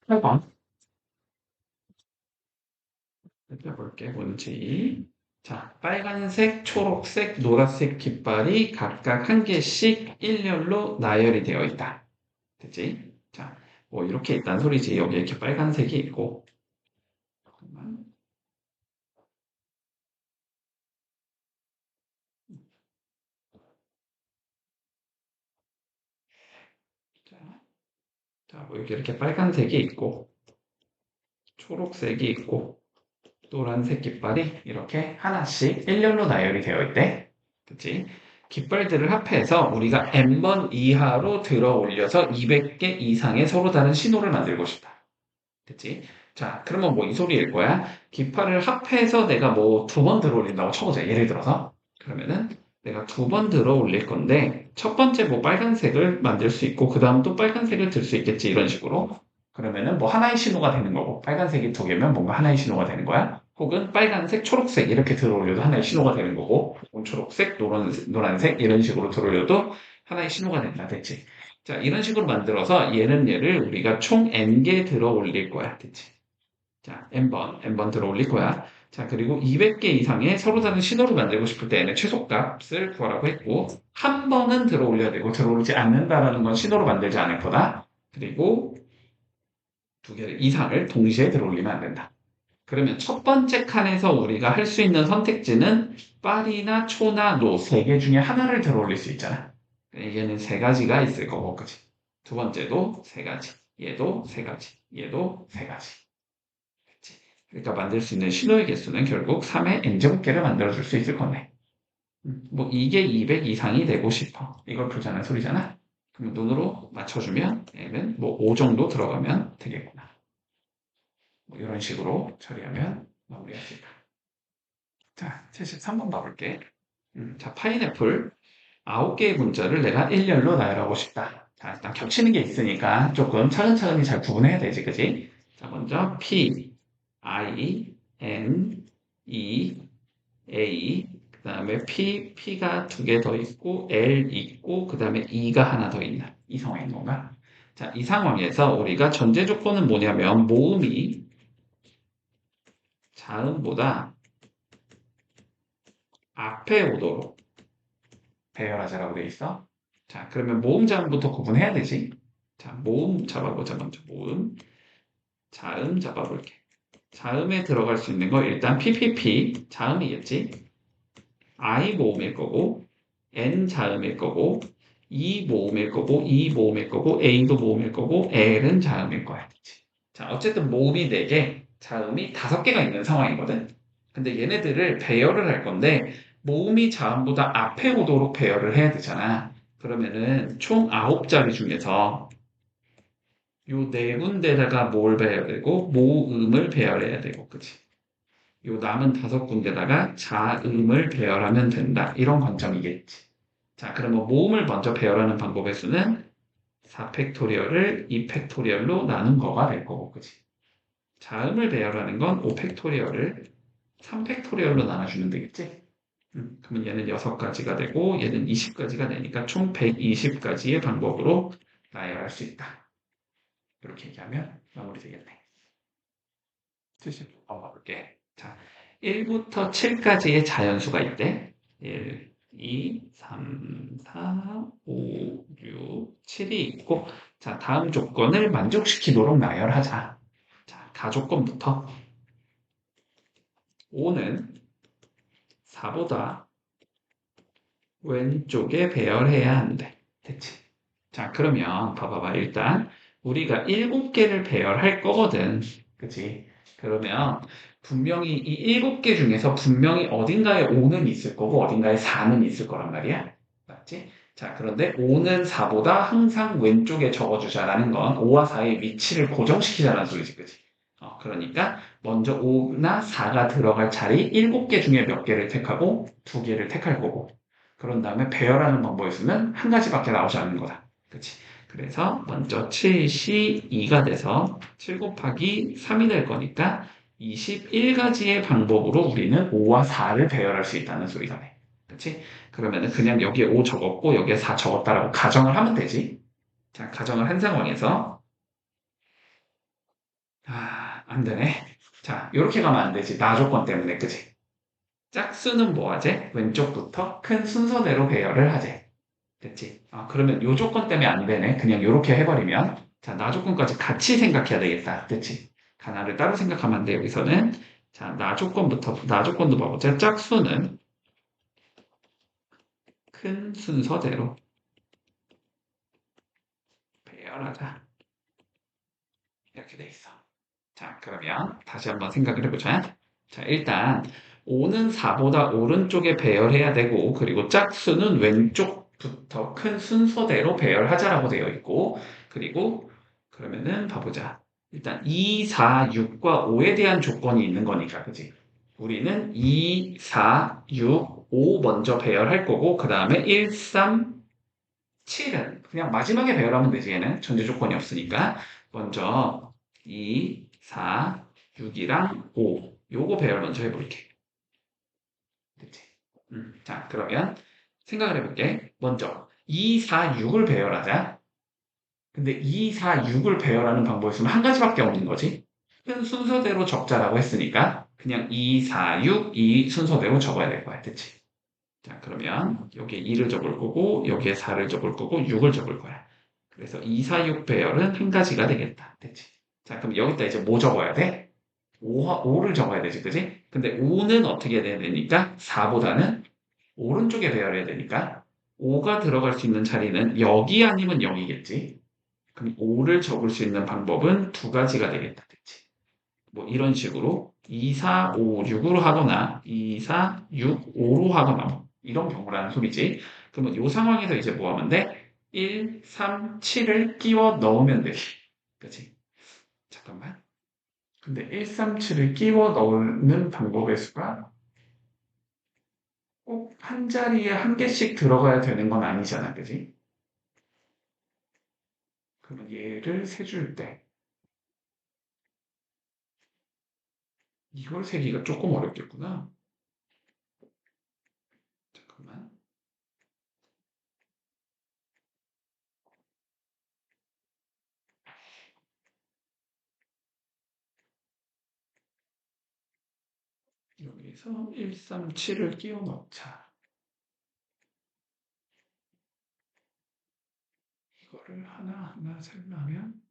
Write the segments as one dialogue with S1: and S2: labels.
S1: 8번. 살펴볼게, 뭔지. 자, 빨간색, 초록색, 노란색 깃발이 각각 한 개씩 일렬로 나열이 되어 있다. 됐지? 자, 뭐 이렇게 있단 소리지. 여기 이렇게 빨간색이 있고. 잠깐만. 자, 뭐 이렇게 빨간색이 있고, 초록색이 있고, 노란색 깃발이 이렇게 하나씩 일렬로 나열이 되어 있대. 그치? 깃발들을 합해서 우리가 n번 이하로 들어 올려서 200개 이상의 서로 다른 신호를 만들고 싶다. 됐지? 자, 그러면 뭐 이 소리일 거야? 깃발을 합해서 내가 뭐 두 번 들어 올린다고 쳐보자. 예를 들어서. 그러면은 내가 두 번 들어 올릴 건데, 첫 번째 뭐 빨간색을 만들 수 있고, 그 다음 또 빨간색을 들 수 있겠지. 이런 식으로. 그러면은 뭐 하나의 신호가 되는 거고, 빨간색이 두 개면 뭔가 하나의 신호가 되는 거야. 혹은 빨간색, 초록색 이렇게 들어 올려도 하나의 신호가 되는 거고, 혹은 초록색, 노란색 이런 식으로 들어 올려도 하나의 신호가 된다. 됐지? 자, 이런 식으로 만들어서 얘를 우리가 총 n개 들어 올릴 거야. 됐지? 자, n번 들어 올릴 거야. 자, 그리고 200개 이상의 서로 다른 신호를 만들고 싶을 때에는 최소값을 구하라고 했고, 한 번은 들어 올려야 되고, 들어 올리지 않는다라는 건 신호로 만들지 않을 거다. 그리고 두 개 이상을 동시에 들어 올리면 안 된다. 그러면 첫 번째 칸에서 우리가 할 수 있는 선택지는 빨이나 초나 노 세 개 중에 하나를 들어 올릴 수 있잖아. 얘는 세 가지가 있을 거고, 그치? 두 번째도 세 가지, 얘도 세 가지, 얘도 세 가지. 그치? 그러니까 만들 수 있는 신호의 개수는 결국 3의 n제곱개를 만들어줄 수 있을 거네. 뭐 이게 200 이상이 되고 싶어. 이걸 보자는 소리잖아. 그럼 눈으로 맞춰주면 얘는 뭐 5 정도 들어가면 되겠구나. 뭐 이런 식으로 처리하면 마무리할 수 있다. 자, 73번 봐볼게. 자, 파인애플 9개의 문자를 내가 일렬로 나열하고 싶다. 자, 일단 겹치는 게 있으니까 조금 차근차근히 잘 구분해야 되지, 그지? 자, 먼저 P, I, N, E, A, 그 다음에 P가 두 개 더 있고, L 있고, 그 다음에 E가 하나 더 있나? 이 상황인 건가? 자, 이 상황에서 우리가 전제 조건은 뭐냐면, 모음이 자음보다 앞에 오도록 배열하자라고 돼 있어. 자, 그러면 모음 자음부터 구분해야 되지. 자, 모음 잡아보자, 먼저. 모음, 자음 잡아볼게. 자음에 들어갈 수 있는 거 일단 PPP, 자음이겠지. I 모음일 거고, N 자음일 거고, E 모음일 거고, E 모음일 거고, A도 모음일 거고, L은 자음일 거야. 자, 어쨌든 모음이 4개, 자음이 5개가 있는 상황이거든. 근데 얘네들을 배열을 할 건데, 모음이 자음보다 앞에 오도록 배열을 해야 되잖아. 그러면은 총 9자리 중에서 요 네 군데다가 뭘 배열되고, 모음을 배열해야 되고, 그치? 요 남은 5군데다가 자음을 배열하면 된다. 이런 관점이겠지. 자, 그러면 모음을 먼저 배열하는 방법의 수는 4팩토리얼을 2팩토리얼로 나눈 거가 될 거고, 그치? 자음을 배열하는 건 5팩토리얼을 3팩토리얼로 나눠주면 되겠지? 그러면 얘는 6가지가 되고 얘는 20가지가 되니까 총 120가지의 방법으로 나열할 수 있다. 이렇게 얘기하면 마무리되겠네. 70번 가볼게. 자, 1부터 7까지의 자연수가 있대. 1, 2, 3, 4, 5, 6, 7이 있고, 자, 다음 조건을 만족시키도록 나열하자. 자, 가조건부터 5는 4보다 왼쪽에 배열해야 한대. 됐지? 자, 그러면 봐봐봐. 일단 우리가 7개를 배열할 거거든. 그치? 그러면 분명히 이 7개 중에서 분명히 어딘가에 5는 있을 거고 어딘가에 4는 있을 거란 말이야. 맞지? 자, 그런데 5는 4보다 항상 왼쪽에 적어주자라는 건 5와 4의 위치를 고정시키자는 소리지. 그치? 그러니까 먼저 5나 4가 들어갈 자리 7개 중에 몇 개를 택하고 2개를 택할 거고 그런 다음에 배열하는 방법의 수는 한 가지밖에 나오지 않는 거다. 그치? 그래서 먼저 7시 2가 돼서 7 곱하기 3이 될 거니까 21가지의 방법으로 우리는 5와 4를 배열할 수 있다는 소리가네. 그치? 그러면은 그냥 여기에 5 적었고 여기에 4 적었다라고 가정을 하면 되지. 자, 가정을 한 상황에서 안 되네. 자, 요렇게 가면 안 되지. 나 조건 때문에, 그지? 짝수는 뭐 하재? 왼쪽부터 큰 순서대로 배열을 하재. 됐지? 그러면 요 조건 때문에 안 되네. 그냥 요렇게 해버리면. 자, 나 조건까지 같이 생각해야 되겠다. 됐지? 하나를 따로 생각하면 안 돼, 여기서는. 자, 나 조건도 봐보자. 짝수는 큰 순서대로 배열하자. 이렇게 돼 있어. 자, 그러면 다시 한번 생각을 해보자. 자, 일단 5는 4보다 오른쪽에 배열해야 되고, 그리고 짝수는 왼쪽부터 큰 순서대로 배열하자라고 되어 있고, 그리고 그러면은 봐보자. 일단 2, 4, 6과 5에 대한 조건이 있는 거니까, 그지? 우리는 2, 4, 6, 5 먼저 배열할 거고, 그 다음에 1, 3, 7은 그냥 마지막에 배열하면 되지, 얘는. 전제 조건이 없으니까. 먼저 2, 4, 6이랑 5. 요거 배열 먼저 해볼게. 됐지? 자, 그러면 생각을 해볼게. 먼저 2, 4, 6을 배열하자. 근데 2, 4, 6을 배열하는 방법이 있으면 한 가지밖에 없는 거지. 큰 순서대로 적자라고 했으니까 그냥 2, 4, 6, 이 순서대로 적어야 될 거야. 됐지? 자, 그러면 여기에 2를 적을 거고, 여기에 4를 적을 거고, 6을 적을 거야. 그래서 2, 4, 6 배열은 한 가지가 되겠다. 됐지? 자, 그럼 여기다 이제 뭐 적어야 돼? 5를 적어야 되지, 그지? 근데 5는 어떻게 해야 되니까? 4보다는 오른쪽에 배열해야 되니까 5가 들어갈 수 있는 자리는 여기 아니면 여기겠지? 그럼 5를 적을 수 있는 방법은 두 가지가 되겠다. 됐지? 뭐 이런 식으로 2, 4, 5, 6으로 하거나 2, 4, 6, 5로 하거나 뭐 이런 경우라는 소리지. 그러면 이 상황에서 이제 뭐 하면 돼? 1, 3, 7을 끼워 넣으면 돼. 그치? 잠깐만. 근데 1, 3, 7을 끼워 넣는 방법의 수가 꼭 한 자리에 한 개씩 들어가야 되는 건 아니잖아. 그지? 그러면 얘를 세줄 때 이걸 세기가 조금 어렵겠구나. 잠깐만. 여기서 1, 3, 7을 끼워 넣자. 이거를 하나하나 설명하면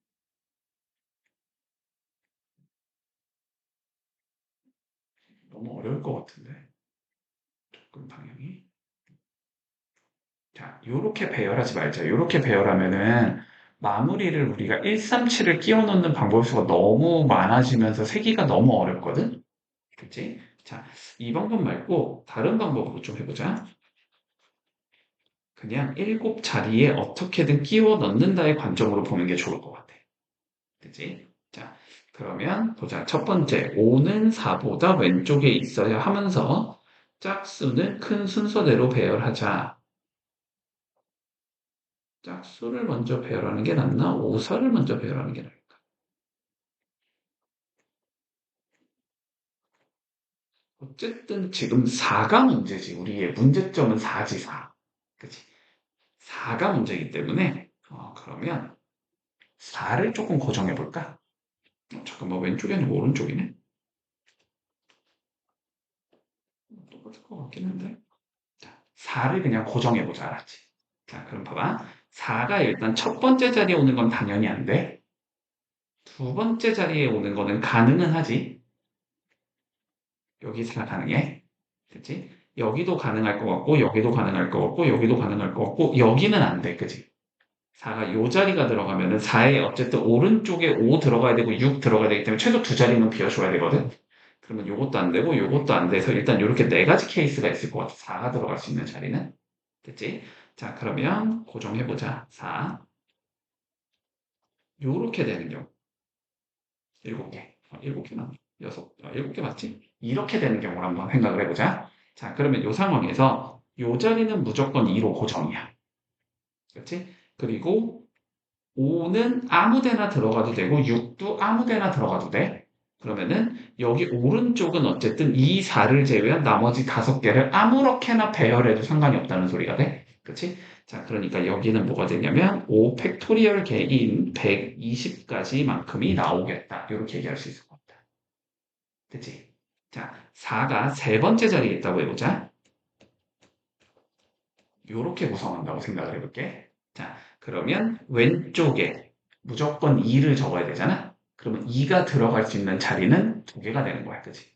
S1: 너무 어려울 것 같은데. 조금 방향이. 자, 요렇게 배열하지 말자. 요렇게 배열하면은 마무리를 우리가 137을 끼워 넣는 방법 수가 너무 많아지면서 세기가 너무 어렵거든? 그치? 자, 이 방법 말고 다른 방법으로 좀 해보자. 그냥 7자리에 어떻게든 끼워 넣는다의 관점으로 보는 게 좋을 것 같아. 그치? 자, 그러면 보자. 첫 번째, 5는 4보다 왼쪽에 있어야 하면서 짝수는 큰 순서대로 배열하자. 짝수를 먼저 배열하는 게 낫나? 오사를 먼저 배열하는 게 나을까? 어쨌든 지금 4가 문제지. 우리의 문제점은 4지, 4. 그치? 4가 문제이기 때문에, 그러면 4를 조금 고정해 볼까? 잠깐만, 왼쪽이 아니고 오른쪽이네? 똑같을 것 같긴 한데. 자, 4를 그냥 고정해 보자, 알았지? 자, 그럼 봐봐. 4가 일단 첫 번째 자리에 오는 건 당연히 안 돼. 두 번째 자리에 오는 거는 가능은 하지. 여기 4 가능해. 그치? 여기도 가능할 것 같고, 여기도 가능할 것 같고, 여기도 가능할 것 같고, 여기는 안 돼. 그치? 4가 요 자리가 들어가면은 4에 어쨌든 오른쪽에 5 들어가야 되고 6 들어가야 되기 때문에 최소 두 자리는 비워줘야 되거든? 그러면 요것도 안 되고 요것도 안 돼서 일단 요렇게 네 가지 케이스가 있을 것 같아. 4가 들어갈 수 있는 자리는. 됐지? 자, 그러면 고정해보자. 4. 요렇게 되는 경우. 7개. 7개나? 7개 맞지? 이렇게 되는 경우를 한번 생각을 해보자. 자, 그러면 요 상황에서 요 자리는 무조건 2로 고정이야. 그렇지? 그리고 5는 아무 데나 들어가도 되고 6도 아무 데나 들어가도 돼. 그러면은 여기 오른쪽은 어쨌든 2, 4를 제외한 나머지 5개를 아무렇게나 배열해도 상관이 없다는 소리가 돼. 그렇지? 자, 그러니까 여기는 뭐가 되냐면 5 팩토리얼 개인 120까지만큼이 나오겠다. 이렇게 얘기할 수 있을 것 같다. 그치? 자, 4가 세 번째 자리에 있다고 해보자. 이렇게 구성한다고 생각을 해볼게. 자, 그러면 왼쪽에 무조건 2를 적어야 되잖아? 그러면 2가 들어갈 수 있는 자리는 두 개가 되는 거야. 그치?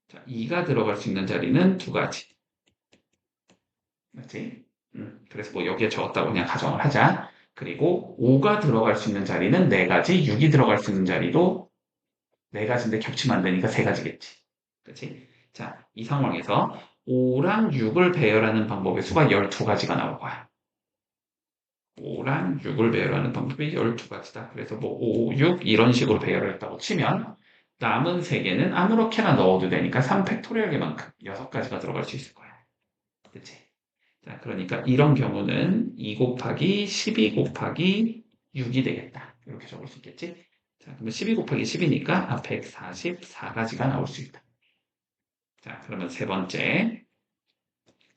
S1: 자, 2가 들어갈 수 있는 자리는 두 가지. 맞지? 그래서 뭐 여기에 적었다고 그냥 가정을 하자. 그리고 5가 들어갈 수 있는 자리는 네 가지, 6이 들어갈 수 있는 자리도 네 가지인데 겹치면 안 되니까 세 가지겠지. 그치? 자, 이 상황에서 5랑 6을 배열하는 방법의 수가 12가지가 나올 거야. 5랑 6을 배열하는 방법이 12가지다. 그래서 뭐 5, 6 이런 식으로 배열을 했다고 치면 남은 세 개는 아무렇게나 넣어도 되니까 3팩토리얼계만큼 6가지가 들어갈 수 있을 거야. 그치? 자, 그러니까 이런 경우는 2 곱하기 12 곱하기 6이 되겠다. 이렇게 적을 수 있겠지? 자, 그러면 12 곱하기 10이니까 144가지가 나올 수 있다. 자, 그러면 세 번째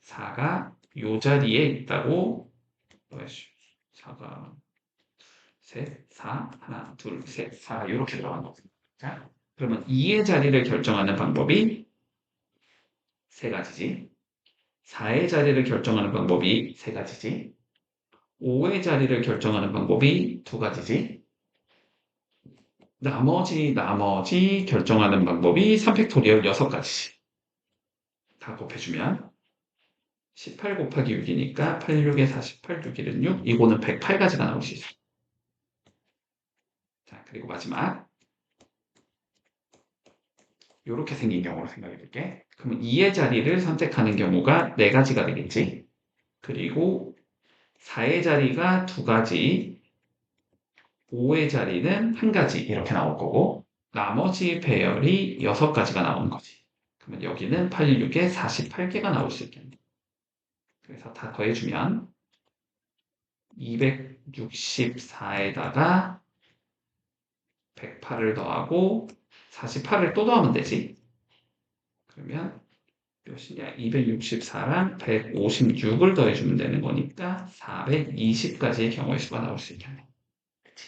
S1: 4가 요 자리에 있다고 4가 셋, 4, 하나, 둘, 셋, 4 이렇게 들어간 거죠. 자, 그러면 2의 자리를 결정하는 방법이 세 가지지. 4의 자리를 결정하는 방법이 세 가지지. 5의 자리를 결정하는 방법이 두 가지지. 나머지 결정하는 방법이 3팩토리얼 6가지. 다 곱해주면 18 곱하기 6이니까 8, 6에 48, 6일은 6. 이거는 108가지가 나올 수 있어. 자, 그리고 마지막 이렇게 생긴 경우로 생각해 볼게. 그러면 2의 자리를 선택하는 경우가 4가지가 되겠지. 그리고 4의 자리가 2가지, 5의 자리는 1가지 이렇게 나올 거고 나머지 배열이 6가지가 나오는 거지. 그러면 여기는 8, 6에 48개가 나올 수 있겠네. 그래서 다 더해주면 264에다가 108을 더하고 48을 또 더하면 되지. 그러면 몇이냐? 264랑 156을 더해주면 되는 거니까 420가지의 경우의 수가 나올 수 있겠네. 그치?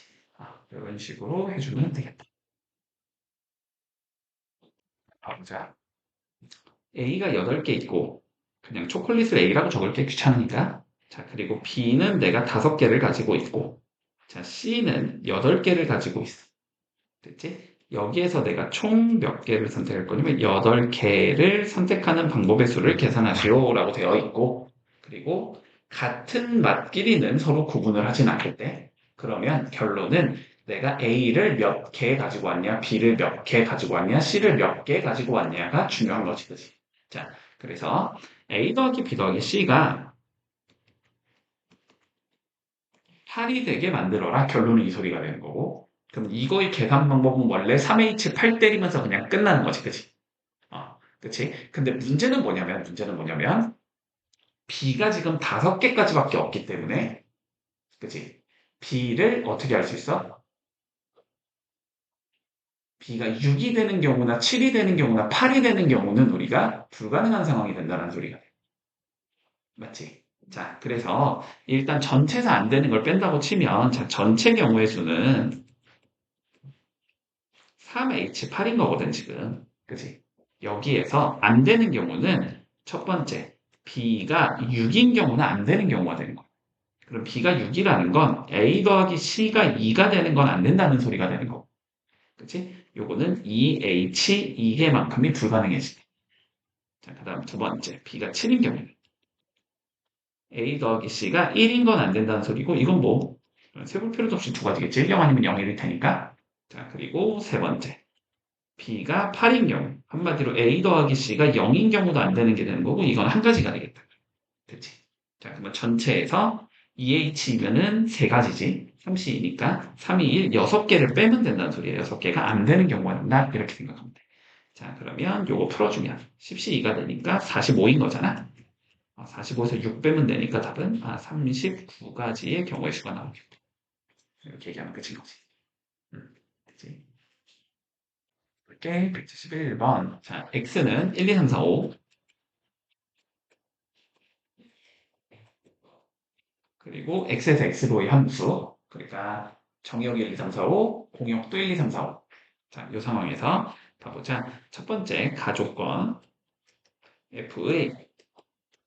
S1: 이런 식으로 해주면 되겠다. 가보자. A가 8개 있고 그냥 초콜릿을 A라고 적을 게 귀찮으니까 자 그리고 B는 내가 5개를 가지고 있고 자 C는 8개를 가지고 있어. 됐지? 여기에서 내가 총 몇 개를 선택할 거냐면 8개를 선택하는 방법의 수를 계산하시오 라고 되어 있고 그리고 같은 맛끼리는 서로 구분을 하진 않겠대. 그러면 결론은 내가 A를 몇 개 가지고 왔냐, B를 몇 개 가지고 왔냐, C를 몇 개 가지고 왔냐가 중요한 거지, 그치? 자, 그래서 A 더하기 B 더하기 C가 8이 되게 만들어라. 결론은 이 소리가 되는 거고. 그럼 이거의 계산 방법은 원래 3H8 때리면서 그냥 끝나는 거지, 그치? 그치? 근데 문제는 뭐냐면, B가 지금 5개까지밖에 없기 때문에, 그치? B를 어떻게 할 수 있어? B가 6이 되는 경우나 7이 되는 경우나 8이 되는 경우는 우리가 불가능한 상황이 된다는 소리가 돼. 맞지? 자, 그래서 일단 전체에서 안 되는 걸 뺀다고 치면, 자, 전체 경우의 수는 3H8인 거거든, 지금. 그치? 여기에서 안 되는 경우는 첫 번째, B가 6인 경우는 안 되는 경우가 되는 거야. 그럼 B가 6이라는 건 A 더하기 C가 2가 되는 건 안 된다는 소리가 되는 거고. 그치? 요거는 2H 2개만큼이 불가능해지네. 자, 그 다음 두 번째, B가 7인 경우는 A 더하기 C가 1인 건 안 된다는 소리고, 이건 뭐, 세볼 필요도 없이 두 가지겠지. 1령 아니면 0일일 테니까. 자, 그리고 세 번째. B가 8인 경우, 한마디로 A 더하기 C가 0인 경우도 안 되는 게 되는 거고, 이건 한 가지가 되겠다. 그치? 자, 그러면 전체에서 2H이면은 세 가지지. 3C이니까 3, 2, 1, 6개를 빼면 된다는 소리예요. 6개가 안 되는 경우가 된다. 이렇게 생각하면 돼. 자, 그러면 요거 풀어주면 10C2가 되니까 45인 거잖아. 45에서 6 빼면 되니까 답은 39가지의 경우의 수가 나오겠다. 이렇게 얘기하면 끝인 거지. 그치? 이렇게 171번. 자, X는 1, 2, 3, 4, 5. 그리고 x에서 x로의 함수. 그러니까 정의역 1, 2, 3, 4, 5, 공역도 1, 2, 3, 4, 5. 자, 이 상황에서 봐보자. 첫 번째 가조건 f의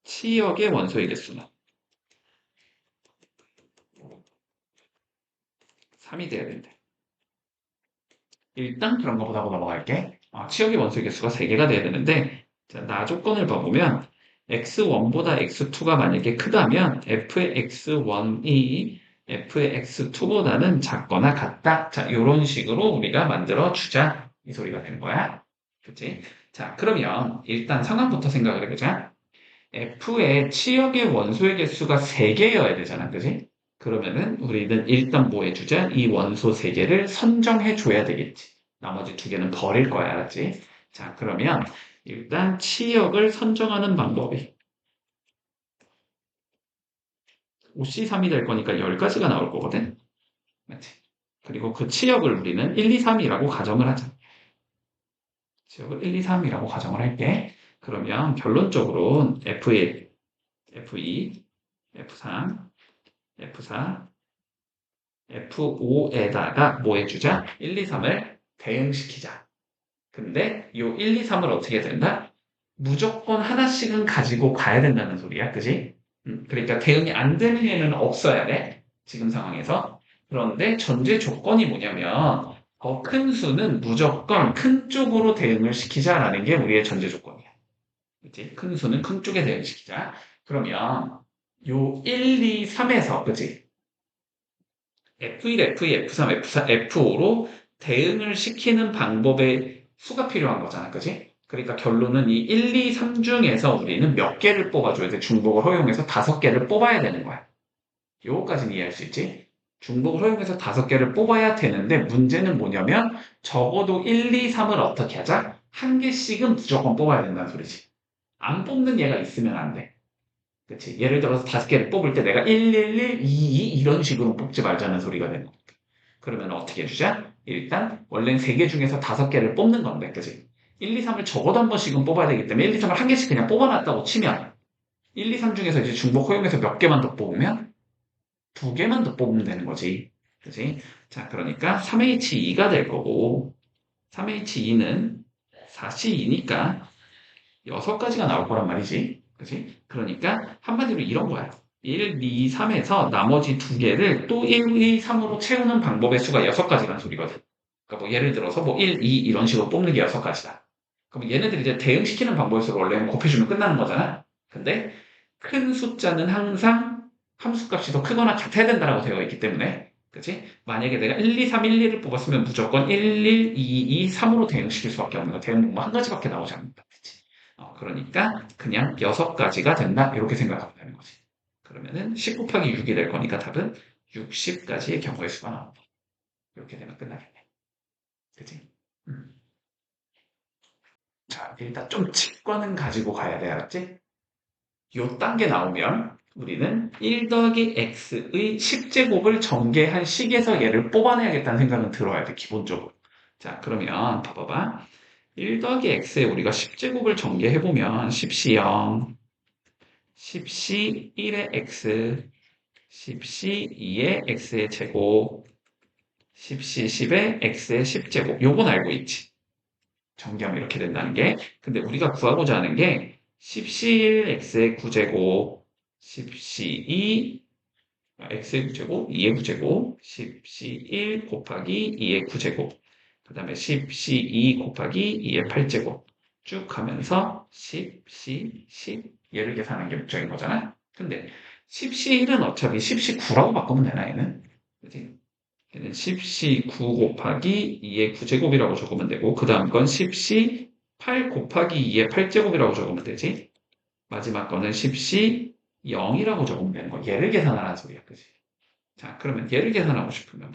S1: 치역의 원소의 개수는 3이 돼야 된대. 일단 그런 거 보다 넘어갈게. 치역의 원소의 개수가 3개가 돼야 되는데, 자, 나 조건을 봐보면, x1보다 x2가 만약에 크다면, f의 x1이 f의 x2보다는 작거나 같다. 자, 이런 식으로 우리가 만들어 주자. 이 소리가 되는 거야. 그치? 자, 그러면 일단 상황부터 생각을 해보자. f의 치역의 원소의 개수가 3개여야 되잖아. 그지? 그러면은 우리는 일단 뭐 해주자? 이 원소 3개를 선정해 줘야 되겠지. 나머지 2개는 버릴 거야. 알았지? 자, 그러면 일단 치역을 선정하는 방법이 OC3이 될 거니까 10가지가 나올 거거든? 맞지? 그리고 그 치역을 우리는 1, 2, 3이라고 가정을 하자. 치역을 1, 2, 3이라고 가정을 할게. 그러면 결론적으로 F1, F2, F3, F4, F5에다가 뭐 해주자? 1, 2, 3을 대응시키자. 근데 요 1, 2, 3을 어떻게 해야 된다? 무조건 하나씩은 가지고 가야 된다는 소리야. 그지? 그러니까 대응이 안 되는 애는 없어야 돼. 지금 상황에서. 그런데 전제 조건이 뭐냐면 더 큰 수는 무조건 큰 쪽으로 대응을 시키자라는 게 우리의 전제 조건이야. 그치? 큰 수는 큰 쪽에 대응시키자. 그러면 요 1, 2, 3에서 그치? F1, F2, F3, F4, F5로 대응을 시키는 방법의 수가 필요한 거잖아. 그지? 그러니까 결론은 이 1, 2, 3 중에서 우리는 몇 개를 뽑아줘야 돼. 중복을 허용해서 5개를 뽑아야 되는 거야. 요거까지는 이해할 수 있지? 중복을 허용해서 5개를 뽑아야 되는데 문제는 뭐냐면 적어도 1, 2, 3을 어떻게 하자? 한 개씩은 무조건 뽑아야 된다는 소리지. 안 뽑는 얘가 있으면 안 돼. 그치? 예를 들어서 5개를 뽑을 때 내가 1, 1, 1, 2, 2 이런 식으로 뽑지 말자는 소리가 되는 거야. 그러면 어떻게 해주자? 일단 원래는 3개 중에서 5개를 뽑는 건데 그치? 1, 2, 3을 적어도 한 번씩은 뽑아야 되기 때문에 1, 2, 3을 한 개씩 그냥 뽑아놨다고 치면 1, 2, 3 중에서 이제 중복 허용해서 몇 개만 더 뽑으면 2개만 더 뽑으면 되는 거지. 그치? 자, 그러니까 3H2가 될 거고 3H2는 4C2니까 6가지가 나올 거란 말이지. 그치? 그러니까 한마디로 이런 거야. 1, 2, 3에서 나머지 2개를 또 1, 2, 3으로 채우는 방법의 수가 6가지라는 소리거든. 그러니까 뭐 예를 들어서 뭐 1, 2 이런 식으로 뽑는 게 6가지다. 그럼 얘네들이 이제 대응시키는 방법의 수를 원래는 곱해주면 끝나는 거잖아. 근데 큰 숫자는 항상 함수값이 더 크거나 같아야 된다고 되어 있기 때문에 그치? 만약에 내가 1, 2, 3, 1, 2를 뽑았으면 무조건 1, 1, 2, 2, 3으로 대응시킬 수밖에 없는 거야. 대응 방법 한 가지밖에 나오지 않는다. 그치? 그러니까 그냥 6가지가 된다. 이렇게 생각하면 되는 거지. 그러면은 10 곱하기 6이 될 거니까 답은 60가지의 경우의 수가 나온다. 이렇게 되면 끝나겠네. 그치? 음. 자, 일단 좀 직관은 가지고 가야 돼. 알았지? 요 단계 나오면 우리는 1 더하기 x의 10제곱을 전개한 식에서 얘를 뽑아내야겠다는 생각은 들어야 돼. 기본적으로. 자, 그러면 봐봐봐. 1 더하기 x에 우리가 10제곱을 전개해보면 10시 0, 10시 1의 x, 10시 2의 x의 제곱, 10시 10의 x의 10제곱. 요건 알고 있지. 전개하면 이렇게 된다는 게. 근데 우리가 구하고자 하는 게 10시 1 x의 9제곱, 10시 2 x의 9제곱, 2의 9제곱, 10시 1 곱하기 2의 9제곱, 그 다음에 10시 2 곱하기 2의 8제곱 쭉 하면서 10시 10 얘를 계산하는 게 목적인 거잖아. 근데 10시 1은 어차피 10시 9라고 바꾸면 되나 얘는? 그치? 얘는 10시 9 곱하기 2의 9제곱이라고 적으면 되고 그 다음 건 10시 8 곱하기 2의 8제곱이라고 적으면 되지. 마지막 거는 10시 0이라고 적으면 되는 거. 얘를 계산하라는 소리야. 그치? 자, 그러면 얘를 계산하고 싶으면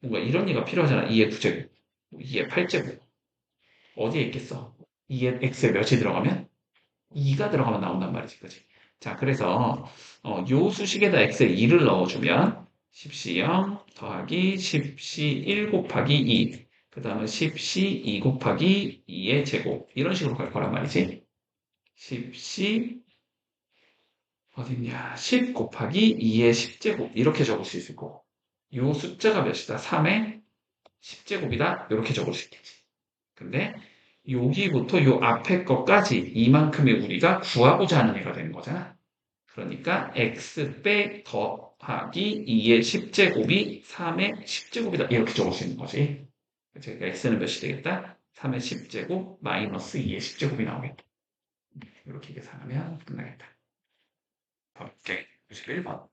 S1: 뭔가 이런 얘가 필요하잖아. 2의 9제곱, 2의 8제곱. 어디에 있겠어? 2의 x에 몇이 들어가면? 2가 들어가면 나온단 말이지. 그치? 자, 그래서 요 수식에다 x에 2를 넣어주면 10시 0 더하기 10시 1 곱하기 2, 그 다음에 10시 2 곱하기 2의 제곱 이런 식으로 갈 거란 말이지. 10시 어딨냐? 10 곱하기 2의 10제곱 이렇게 적을 수 있을 거고 요 숫자가 몇이다? 3의 10제곱이다? 이렇게 적을 수 있겠지. 근데 여기부터 요 앞에 것까지 이만큼의 우리가 구하고자 하는 애가 되는 거잖아. 그러니까 x 빼 더하기 2의 10제곱이 3의 10제곱이다. 이렇게 적을 수 있는 거지. 그러니까 x는 몇이 되겠다? 3의 10제곱 마이너스 2의 10제곱이 나오겠다. 이렇게 계산하면 끝나겠다. 오케이. 91번.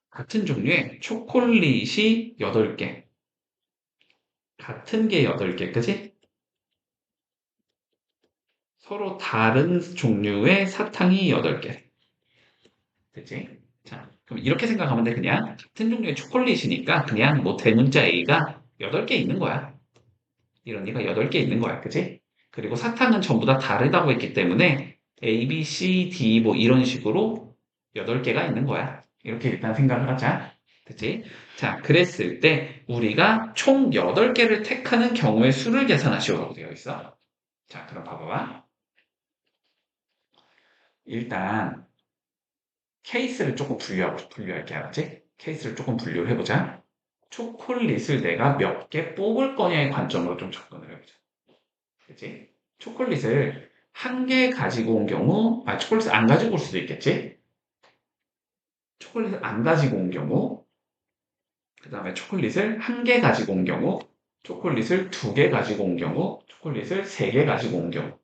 S1: 같은 종류의 초콜릿이 8개. 같은 게 8개, 그지? 서로 다른 종류의 사탕이 8개. 그치? 자, 그럼 이렇게 생각하면 돼, 그냥. 같은 종류의 초콜릿이니까 그냥 뭐 대문자 A가 8개 있는 거야. 이런 얘가 8개 있는 거야, 그치? 그리고 사탕은 전부 다 다르다고 했기 때문에 A, B, C, D 뭐 이런 식으로 8개가 있는 거야. 이렇게 일단 생각을 하자. 그치? 자, 그랬을 때 우리가 총 8개를 택하는 경우의 수를 계산하시오라고 되어 있어. 자, 그럼 봐봐봐. 일단 케이스를 조금 분류할게, 알았지? 케이스를 조금 분류를 해보자. 초콜릿을 내가 몇 개 뽑을 거냐의 관점으로 좀 접근을 해보자. 그치? 초콜릿을 한 개 가지고 온 경우, 초콜릿을 안 가지고 올 수도 있겠지? 초콜릿을 안 가지고 온 경우, 그 다음에 초콜릿을 한 개 가지고 온 경우, 초콜릿을 2개 가지고 온 경우, 초콜릿을 3개 가지고 온 경우.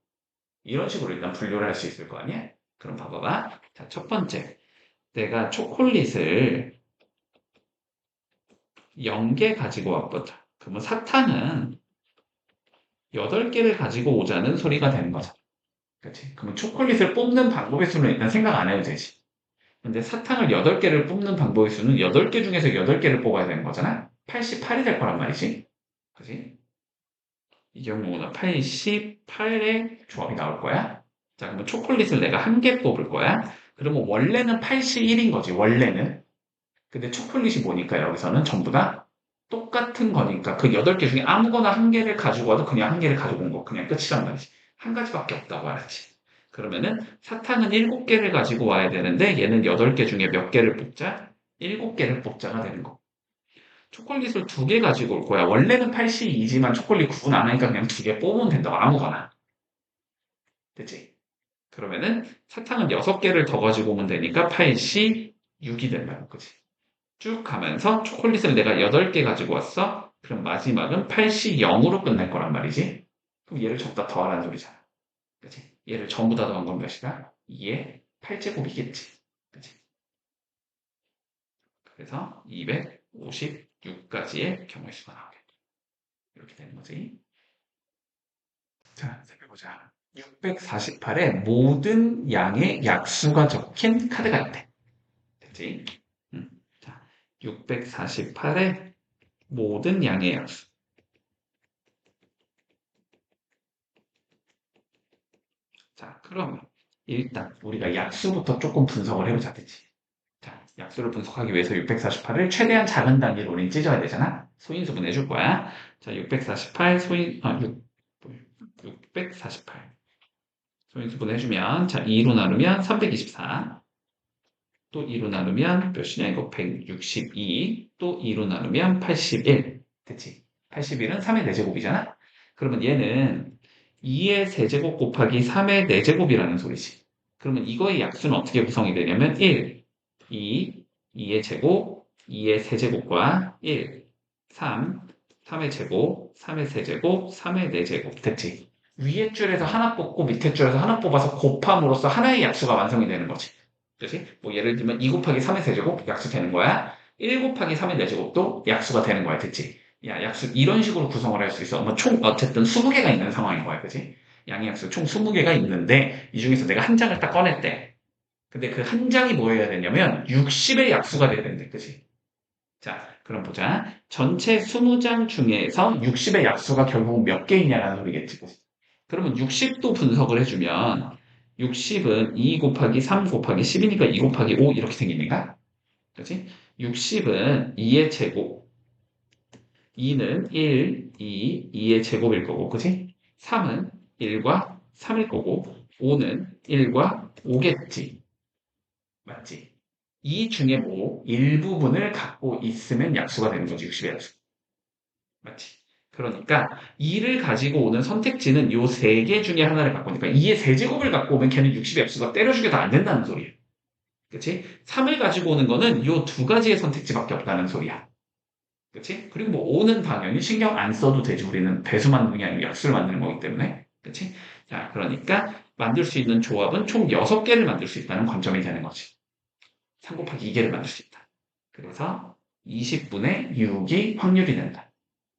S1: 이런 식으로 일단 분류를 할 수 있을 거 아니야? 그럼 봐봐봐. 자, 첫 번째. 내가 초콜릿을 0개 가지고 왔거든. 그러면 사탕은 8개를 가지고 오자는 소리가 되는 거잖아. 그치? 그러면 초콜릿을 뽑는 방법의 수는 일단 생각 안 해도 되지. 근데 사탕을 8개를 뽑는 방법의 수는 8개 중에서 8개를 뽑아야 되는 거잖아? 88이 될 거란 말이지. 그치? 이 경우는 88의 조합이 나올 거야. 자, 그러면 초콜릿을 내가 한 개 뽑을 거야. 그러면 원래는 81인 거지, 원래는. 근데 초콜릿이 뭐니까 여기서는 전부 다 똑같은 거니까 그 8개 중에 아무거나 한 개를 가지고 와도 그냥 한 개를 가지고 온 거. 그냥 끝이란 말이지. 한 가지밖에 없다고 알았지. 그러면은 사탕은 7개를 가지고 와야 되는데 얘는 8개 중에 몇 개를 뽑자? 7개를 뽑자가 되는 거. 초콜릿을 2개 가지고 올 거야. 원래는 82지만 초콜릿 구분 안 하니까 그냥 2개 뽑으면 된다고 아무거나. 됐지? 그러면은 사탕은 6개를 더 가지고 오면 되니까 86이 된다는 거지. 쭉 가면서 초콜릿을 내가 8개 가지고 왔어? 그럼 마지막은 80으로 끝날 거란 말이지. 그럼 얘를 전부 다 더하라는 소리잖아. 그치? 얘를 전부 다 더한 건 몇이다? 2의 8제곱이겠지. 그치? 그래서 256까지의 경우의 수가 나오겠다. 이렇게 되는 거지. 자, 살펴보자. 648에 모든 양의 약수가 적힌 카드가 있대. 됐지? 자, 648에 모든 양의 약수. 자, 그러면 일단 우리가 약수부터 조금 분석을 해보자, 그치? 자, 약수를 분석하기 위해서 648을 최대한 작은 단위로 우린 찢어야 되잖아? 소인수분 해줄 거야. 자, 648 648. 소인수분 해주면, 자, 2로 나누면 324. 또 2로 나누면 몇이냐? 이거 162. 또 2로 나누면 81. 됐지? 81은 3의 4제곱이잖아? 그러면 얘는 2의 세제곱 곱하기 3의 4제곱이라는 소리지. 그러면 이거의 약수는 어떻게 구성이 되냐면 1, 2, 2의 제곱, 2의 세제곱과 1, 3, 3의 제곱, 3의 세제곱, 3의 4제곱. 됐지? 위에 줄에서 하나 뽑고 밑에 줄에서 하나 뽑아서 곱함으로써 하나의 약수가 완성이 되는 거지. 그치? 뭐 예를 들면 2 곱하기 3의 세제곱 약수 되는 거야. 1 곱하기 3의 4제곱도 약수가 되는 거야. 됐지? 야, 약수 이런 식으로 구성을 할 수 있어. 뭐 총 어쨌든 20개가 있는 상황인 거야. 그치? 양의 약수 총 20개가 있는데 이 중에서 내가 한 장을 딱 꺼냈대. 근데 그 한 장이 뭐 해야 되냐면 60의 약수가 돼야 되는데. 그치? 자, 그럼 보자. 전체 20장 중에서 60의 약수가 결국 몇 개이냐라는 소리겠지. 그치? 그러면 60도 분석을 해주면 60은 2 곱하기 3 곱하기 10이니까 2 곱하기 5 이렇게 생기니까. 그치? 60은 2의 제곱, 2는 1, 2, 2의 제곱일 거고, 그치? 3은 1과 3일 거고, 5는 1과 5겠지. 맞지? 이 중에 뭐 일부분을 갖고 있으면 약수가 되는 거지, 60의 약수. 맞지? 그러니까 2를 가지고 오는 선택지는 요 세 개 중에 하나를 갖고 오니까 2의 세제곱을 갖고 오면 걔는 60의 약수가 때려주게 다 안 된다는 소리야. 그치? 3을 가지고 오는 거는 요 두 가지의 선택지밖에 없다는 소리야. 그치? 그리고 뭐 5는 당연히 신경 안 써도 되지. 우리는 배수 만드는 게 아니고 약수를 만드는 거기 때문에. 그치? 자, 그러니까 만들 수 있는 조합은 총 6개를 만들 수 있다는 관점이 되는 거지. 3 곱하기 2개를 만들 수 있다. 그래서 20분의 6이 확률이 된다.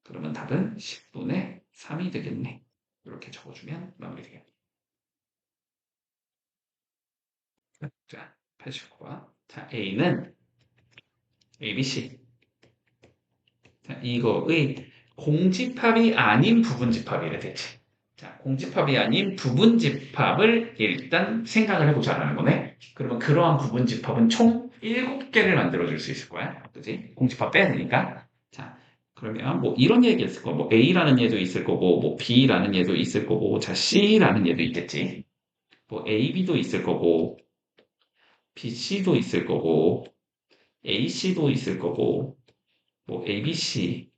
S1: 그러면 답은 10분의 3이 되겠네. 이렇게 적어주면 마무리되겠네. 자, 89번. 자, A는 ABC. 자, 이거의 공집합이 아닌 부분집합이래, 대체. 자, 공집합이 아닌 부분집합을 일단 생각을 해보자라는 거네. 그러면 그러한 부분집합은 총 7개를 만들어줄 수 있을 거야. 그지? 공집합 빼야 되니까. 자, 그러면 뭐 이런 얘기 있을 거고, 뭐 A라는 얘도 있을 거고, 뭐 B라는 얘도 있을 거고, 자, C라는 얘도 있겠지. 뭐 AB도 있을 거고, BC도 있을 거고, AC도 있을 거고, 뭐 ABC,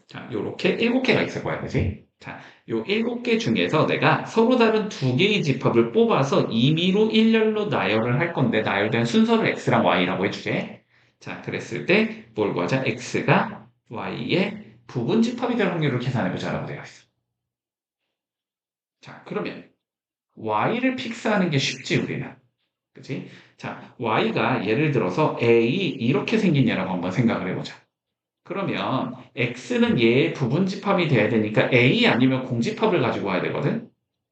S1: 자, 요렇게 7개가 있을 거야, 그지? 자, 요 7개 중에서 내가 서로 다른 두 개의 집합을 뽑아서 임의로 일렬로 나열을 할 건데, 나열된 순서를 X랑 Y라고 해주게. 자, 그랬을 때, 뭘 구하자? X가 Y의 부분 집합이 될 확률을 계산해보자라고 되어 있어. 자, 그러면 Y를 픽스하는 게 쉽지, 우리는. 그지? 자, Y가 예를 들어서 A 이렇게 생긴 얘라고 한번 생각을 해보자. 그러면 X는 얘의 부분집합이 돼야 되니까 A 아니면 공집합을 가지고 와야 되거든?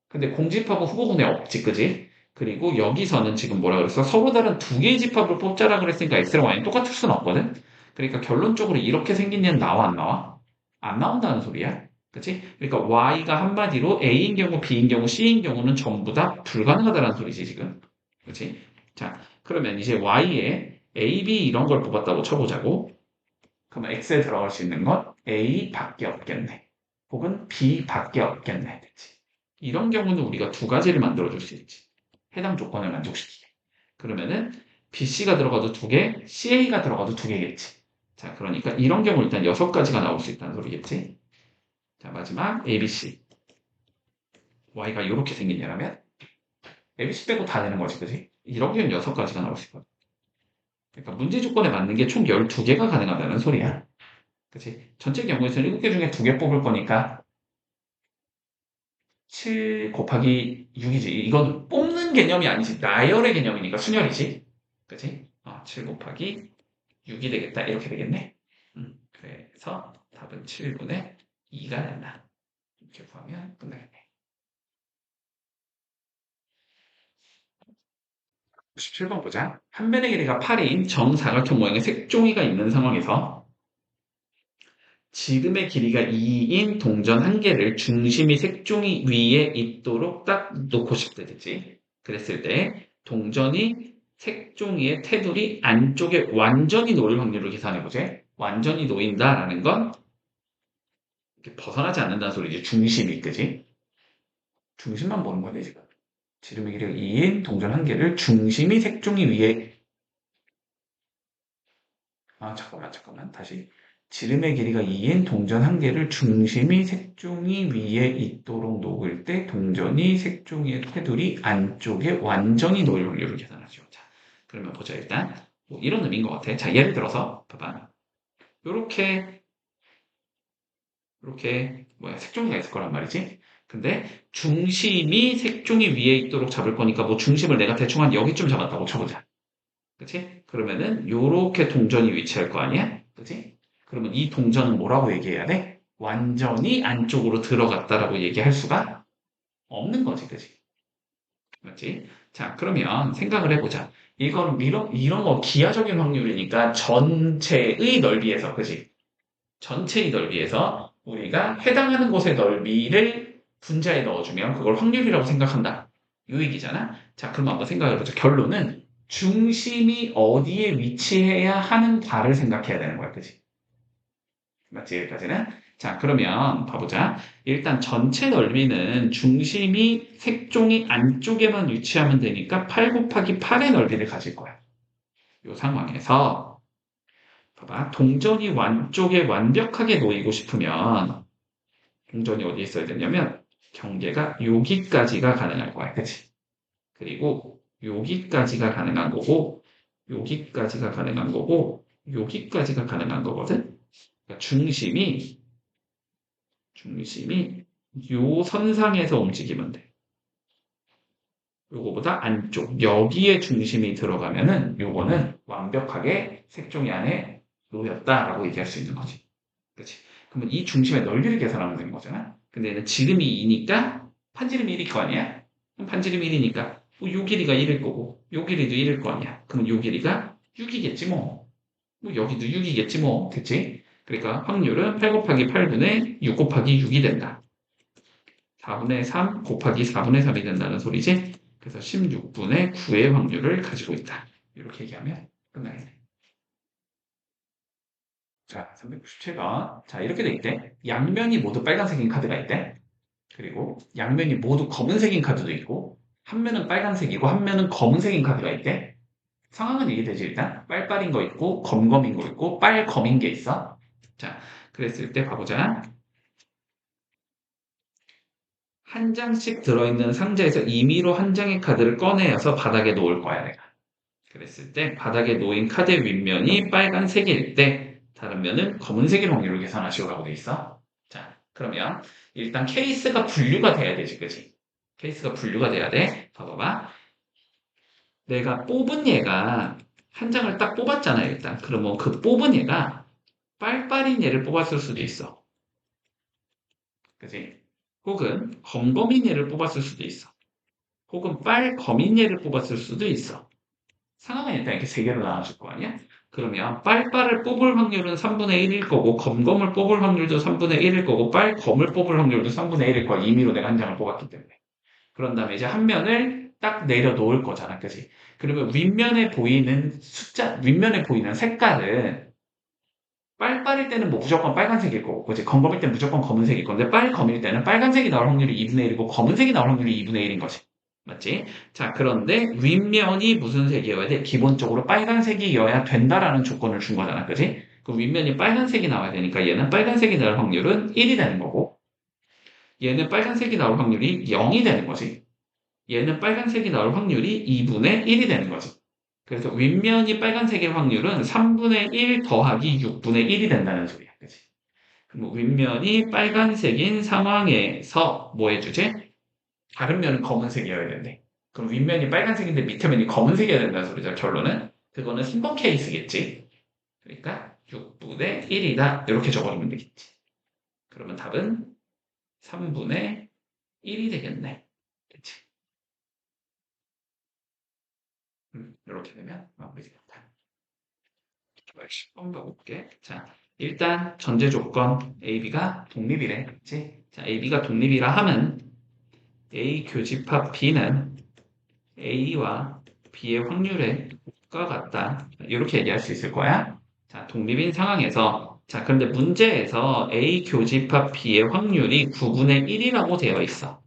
S1: 근데 공집합은 후보군에 없지, 그지? 그리고 여기서는 지금 뭐라 그랬어? 서로 다른 두 개의 집합을 뽑자라 그랬으니까 X랑 Y는 똑같을 수는 없거든? 그러니까 결론적으로 이렇게 생긴 얘는 나와, 안 나와? 안 나온다는 소리야. 그치? 그러니까 Y가 한마디로 A인 경우, B인 경우, C인 경우는 전부 다 불가능하다는 소리지, 지금. 그치? 자, 그러면 이제 Y에 A, B 이런 걸 뽑았다고 쳐보자고. 그러면 X에 들어갈 수 있는 건 A밖에 없겠네. 혹은 B밖에 없겠네. 그치? 이런 경우는 우리가 두 가지를 만들어줄 수 있지. 해당 조건을 만족시키게. 그러면은 BC가 들어가도 두 개, CA가 들어가도 두 개겠지. 자, 그러니까 이런 경우 일단 6가지가 나올 수 있다는 소리겠지. 자, 마지막 ABC. Y가 이렇게 생긴 얘라면 ABC 빼고 다 되는 거지, 그지? 이런 경우는 6가지가 나올 수 있거든. 그러니까 문제 조건에 맞는 게 총 12개가 가능하다는 소리야. 그치? 전체 경우에서는 7개 중에 2개 뽑을 거니까 7 곱하기 6이지. 이건 뽑는 개념이 아니지. 나열의 개념이니까 순열이지. 그치? 7 곱하기 6이 되겠다. 이렇게 되겠네. 그래서 답은 7분의 2가 된다. 이렇게 구하면 끝나겠네. 17번 보자. 한 변의 길이가 8인 정사각형 모양의 색종이가 있는 상황에서 지름의 길이가 2인 동전 한 개를 중심이 색종이 위에 있도록 딱 놓고 싶다 됐지. 그랬을 때 동전이 색종이의 테두리 안쪽에 완전히 놓일 확률을 계산해보자. 완전히 놓인다라는 건 이렇게 벗어나지 않는다는 소리지. 중심이, 그지? 중심만 보는 거네, 지금. 지름의 길이가 2인 동전 한 개를 중심이 색종이 위에 잠깐만. 다시. 지름의 길이가 2인 동전 한 개를 중심이 색종이 위에 있도록 놓을 때 동전이 색종이의 테두리 안쪽에 완전히 놓일 확률을 계산하죠. 자, 그러면 보자, 일단. 뭐 이런 의미인 것 같아. 자, 예를 들어서, 봐봐. 요렇게, 색종이가 있을 거란 말이지. 근데 중심이 색종이 위에 있도록 잡을 거니까 뭐 중심을 내가 대충 한 여기쯤 잡았다고 쳐보자. 그치? 그러면은 요렇게 동전이 위치할 거 아니야? 그치? 그러면 이 동전은 뭐라고 얘기해야 돼? 완전히 안쪽으로 들어갔다라고 얘기할 수가 없는 거지, 그치? 맞지? 자, 그러면 생각을 해보자. 이런 거 기하적인 확률이니까 전체의 넓이에서, 그치? 전체의 넓이에서 우리가 해당하는 곳의 넓이를 분자에 넣어주면 그걸 확률이라고 생각한다. 요 얘기잖아. 자, 그럼 한번 생각해보자. 결론은 중심이 어디에 위치해야 하는가를 생각해야 되는 거야. 그치? 맞지? 여기까지는? 자, 그러면 봐보자. 일단 전체 넓이는 중심이 색종이 안쪽에만 위치하면 되니까 8 곱하기 8의 넓이를 가질 거야. 이 상황에서 봐봐. 동전이 완쪽에 완벽하게 놓이고 싶으면 동전이 어디에 있어야 되냐면 경계가 여기까지가 가능할 거야. 그치? 그리고 여기까지가 가능한 거고 여기까지가 가능한 거고 여기까지가 가능한 거거든. 그러니까 중심이 요 선상에서 움직이면 돼. 요거보다 안쪽, 여기에 중심이 들어가면은 요거는 완벽하게 색종이 안에 놓였다라고 얘기할 수 있는 거지. 그치? 그러면 이 중심의 넓이를 계산하면 되는 거잖아. 근데 얘는 지름이 2니까 판지름이 1일 거 아니야? 그럼 판지름이 1이니까 요 길이가 1일 거고 요 길이도 1일 거 아니야. 그럼 요 길이가 6이겠지 뭐. 뭐 여기도 6이겠지 뭐. 됐지? 그러니까 확률은 8 곱하기 8분의 6 곱하기 6이 된다. 4분의 3 곱하기 4분의 3이 된다는 소리지. 그래서 16분의 9의 확률을 가지고 있다. 이렇게 얘기하면 끝나겠네. 자, 397번. 자, 이렇게 돼 있대. 양면이 모두 빨간색인 카드가 있대. 그리고 양면이 모두 검은색인 카드도 있고, 한 면은 빨간색이고, 한 면은 검은색인 카드가 있대. 상황은 이해되지, 일단? 빨빨인 거 있고, 검검인 거 있고, 빨검인 게 있어. 자, 그랬을 때 봐보자. 한 장씩 들어있는 상자에서 임의로 한 장의 카드를 꺼내어서 바닥에 놓을 거야, 내가. 그랬을 때 바닥에 놓인 카드의 윗면이 빨간색일 때 다른 면은 검은색일 확률을 계산하시오라고 돼 있어. 자, 그러면 일단 케이스가 분류가 돼야 되지, 그지? 케이스가 분류가 돼야 돼. 봐봐봐. 내가 뽑은 얘가 한 장을 딱 뽑았잖아, 일단. 그러면 그 뽑은 얘가 빨빨인 얘를 뽑았을 수도 있어. 그지? 혹은 검검인 얘를 뽑았을 수도 있어. 혹은 빨검인 얘를 뽑았을 수도 있어. 상황은 일단 이렇게 세 개로 나눠질 거 아니야? 그러면 빨빨을 뽑을 확률은 3분의 1일 거고 검검을 뽑을 확률도 3분의 1일 거고 빨검을 뽑을 확률도 3분의 1일 거야. 임의로 내가 한 장을 뽑았기 때문에. 그런 다음에 이제 한 면을 딱 내려놓을 거잖아. 그지? 그러면 윗면에 보이는 색깔은 빨빨일 때는 뭐 무조건 빨간색일 거고, 그지? 검검일 때는 무조건 검은색일 건데, 빨검일 때는 빨간색이 나올 확률이 2분의 1이고, 검은색이 나올 확률이 2분의 1인 거지. 맞지? 자, 그런데 윗면이 무슨 색이어야 돼? 기본적으로 빨간색이어야 된다라는 조건을 준 거잖아. 그지? 그 윗면이 빨간색이 나와야 되니까 얘는 빨간색이 나올 확률은 1이 되는 거고, 얘는 빨간색이 나올 확률이 0이 되는 거지. 얘는 빨간색이 나올 확률이 2분의 1이 되는 거지. 그래서 윗면이 빨간색일 확률은 3분의 1 더하기 6분의 1이 된다는 소리야. 그치? 그럼 윗면이 빨간색인 상황에서 뭐 해주지? 다른 면은 검은색이어야 된대. 그럼 윗면이 빨간색인데 밑에 면이 검은색이어야 된다는 소리죠. 결론은. 그거는 3번 케이스겠지. 그러니까 6분의 1이다. 이렇게 적어주면 되겠지. 그러면 답은 3분의 1이 되겠네. 그치? 이렇게 되면 마무리되겠다. 10번 가볼게. 자, 일단 전제 조건 AB가 독립이래. 그치? 자, AB가 독립이라 하면 A 교집합 B는 A와 B의 확률의 과 같다. 이렇게 얘기할 수 있을 거야. 자, 독립인 상황에서 자, 그런데 문제에서 A 교집합 B의 확률이 9분의 1이라고 되어 있어.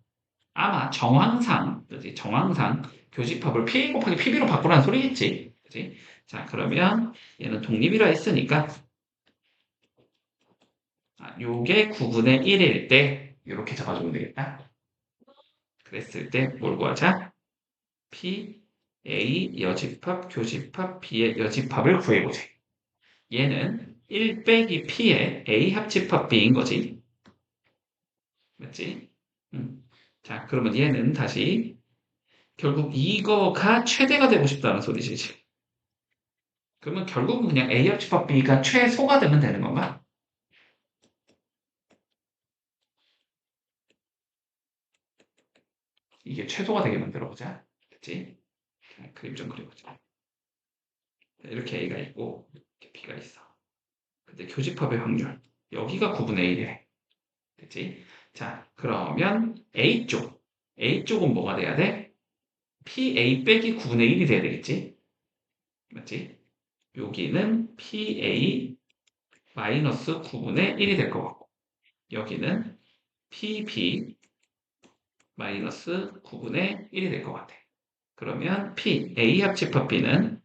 S1: 아마 정황상, 그지? 정황상 교집합을 P 곱하기 PB로 바꾸라는 소리겠지. 그지? 자, 그러면 얘는 독립이라 했으니까 요게 9분의 1일 때 이렇게 잡아주면 되겠다. 그랬을 때 뭘 구하자? P, A 여집합, 교집합, B의 여집합을 구해보자. 얘는 1 빼기 P의 A 합집합 B인 거지. 맞지? 자, 그러면 얘는 다시 결국 이거가 최대가 되고 싶다는 소리지. 그러면 결국은 그냥 A 합집합 B가 최소가 되면 되는 건가? 이게 최소가 되게 만들어보자. 그치? 그림 좀 그려보자. 이렇게 A가 있고 이렇게 B가 있어. 근데 교집합의 확률 여기가 9분의 1이래. 됐지? 자, 그러면 A쪽은 뭐가 돼야 돼? PA 빼기 9분의 1이 돼야 되겠지? 맞지? 여기는 PA 마이너스 9분의 1이 될 것 같고 여기는 PB 마이너스 9분의 1이 될 것 같아. 그러면 P, A 합집합 B는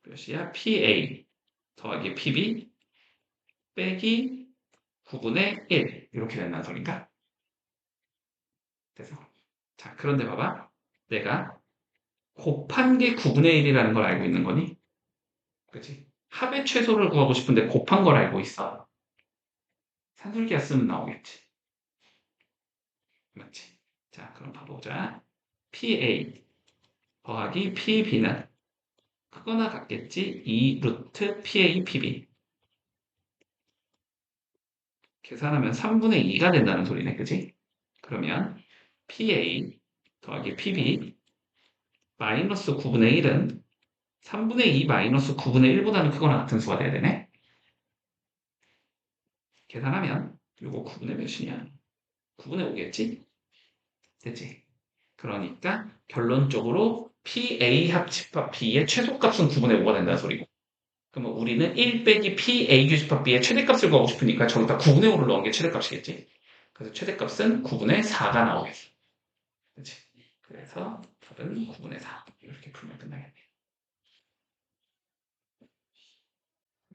S1: 몇이야? PA 더하기 PB 빼기 9분의 1 이렇게 된다는 소린가? 그래서 자 그런데 봐봐. 내가 곱한 게 9분의 1이라는 걸 알고 있는 거니? 그치? 합의 최소를 구하고 싶은데 곱한 걸 알고 있어. 산술기하 쓰면 나오겠지. 맞지? 자, 그럼 봐보자. PA 더하기 PB는 크거나 같겠지? 2 루트 PA, PB. 계산하면 3분의 2가 된다는 소리네, 그지? 그러면 PA 더하기 PB 마이너스 9분의 1은 3분의 2 마이너스 9분의 1보다는 크거나 같은 수가 돼야 되네? 계산하면 이거 9분의 몇이냐? 9분의 5겠지? 됐지? 그러니까 결론적으로 PA 합집합 B의 최소값은 9분의 5가 된다는 소리고. 그러면 우리는 1 빼기 PA 규집합 B의 최대값을 구하고 싶으니까 저기다 9분의 5를 넣은 게 최대값이겠지. 그래서 최대값은 9분의 4가 나오겠어. 그렇지? 그래서 답은 9분의 4. 이렇게 풀면 끝나겠네.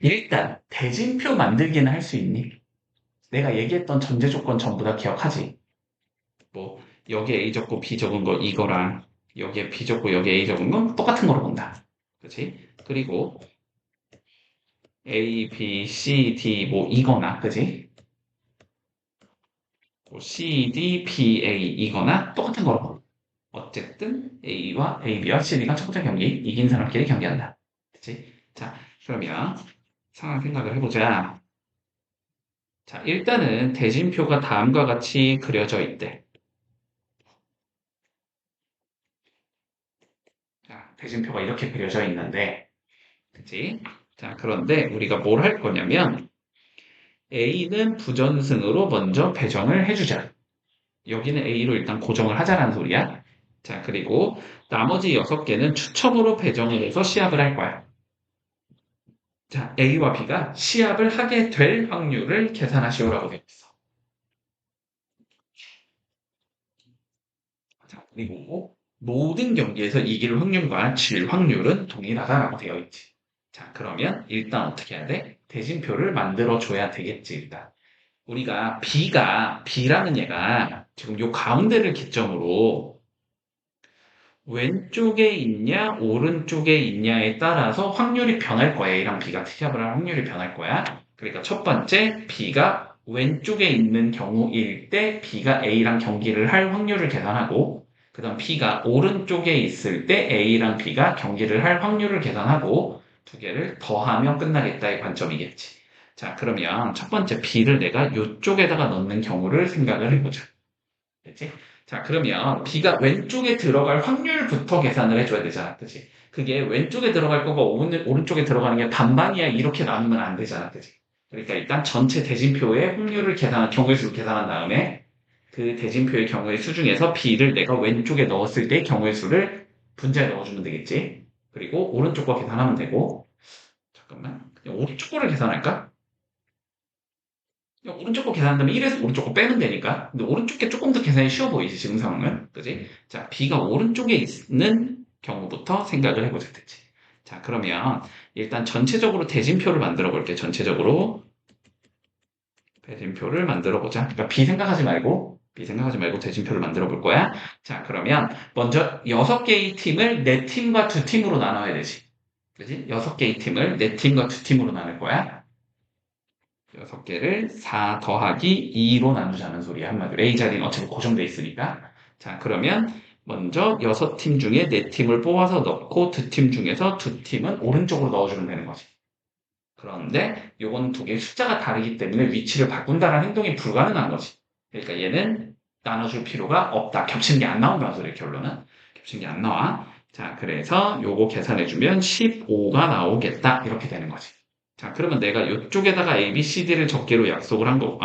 S1: 일단 대진표 만들기는 할 수 있니? 내가 얘기했던 전제 조건 전부 다 기억하지? 뭐 여기에 A 적고 B 적은 거 이거랑 여기에 B 적고 여기에 A 적은 건 똑같은 거로 본다. 그치? 그리고 A, B, C, D 뭐 이거나 그치? 뭐 C, D, B, A 이거나 똑같은 거로 본. 어쨌든 B와 CD가 첫 번째 경기 이긴 사람끼리 경기한다. 그치? 자 그러면 상황 생각을 해보자. 자 일단은 대진표가 다음과 같이 그려져 있대. 자, 대진표가 이렇게 그려져 있는데, 그치? 자, 그런데 우리가 뭘 할 거냐면, A는 부전승으로 먼저 배정을 해주자. 여기는 A로 일단 고정을 하자라는 소리야. 자, 그리고 나머지 6개는 추첨으로 배정을 해서 시합을 할 거야. 자, A와 B가 시합을 하게 될 확률을 계산하시오라고 되어 있어. 자, 그리고 모든 경기에서 이길 확률과 질 확률은 동일하다라고 되어 있지. 자, 그러면 일단 어떻게 해야 돼? 대진표를 만들어줘야 되겠지, 일단. 우리가 B라는 얘가 지금 요 가운데를 기점으로 왼쪽에 있냐, 오른쪽에 있냐에 따라서 확률이 변할 거야. A랑 B가 시합을 할 확률이 변할 거야. 그러니까 첫 번째, B가 왼쪽에 있는 경우일 때 B가 A랑 경기를 할 확률을 계산하고, 그 다음 B가 오른쪽에 있을 때 A랑 B가 경기를 할 확률을 계산하고, 두 개를 더하면 끝나겠다의 관점이겠지. 자, 그러면 첫 번째 B를 내가 이쪽에다가 넣는 경우를 생각을 해보자. 됐지? 자, 그러면 B가 왼쪽에 들어갈 확률부터 계산을 해줘야 되잖아. 그치? 그게 왼쪽에 들어갈 거가 오른쪽에 들어가는 게 반반이야. 이렇게 나누면 안 되잖아. 그치? 그러니까 일단 전체 대진표의 확률을 경우의 수를 계산한 다음에 그 대진표의 경우의 수 중에서 B를 내가 왼쪽에 넣었을 때 경우의 수를 분자에 넣어주면 되겠지. 그리고 오른쪽 거 계산하면 되고, 잠깐만. 그냥 오른쪽 거를 계산할까? 오른쪽 거 계산한다면 1에서 오른쪽 거 빼면 되니까. 근데 오른쪽 게 조금 더 계산이 쉬워 보이지, 지금 상황은. 그지? 자, B가 오른쪽에 있는 경우부터 생각을 해보자, 됐지? 자, 그러면 일단 전체적으로 대진표를 만들어 볼게, 전체적으로. 대진표를 만들어 보자. 그러니까 B 생각하지 말고 대진표를 만들어 볼 거야. 자, 그러면 먼저 6개의 팀을 4팀과 2팀으로 나눠야 되지. 그지? 6개의 팀을 4팀과 2팀으로 나눌 거야. 6개를 4 더하기 2로 나누자는 소리야, 한마디로. A 자리는 어차피 고정돼 있으니까. 자, 그러면 먼저 6팀 중에 4팀을 뽑아서 넣고 2팀 중에서 2팀은 오른쪽으로 넣어주면 되는 거지. 그런데 요건 두 개의 숫자가 다르기 때문에 위치를 바꾼다는 행동이 불가능한 거지. 그러니까 얘는 나눠줄 필요가 없다. 겹치는 게 안 나온다는 소리야, 결론은. 겹치는 게 안 나와. 자, 그래서 요거 계산해주면 15가 나오겠다. 이렇게 되는 거지. 자, 그러면 내가 이쪽에다가 A, B, C, D를 적기로 약속을 한 거,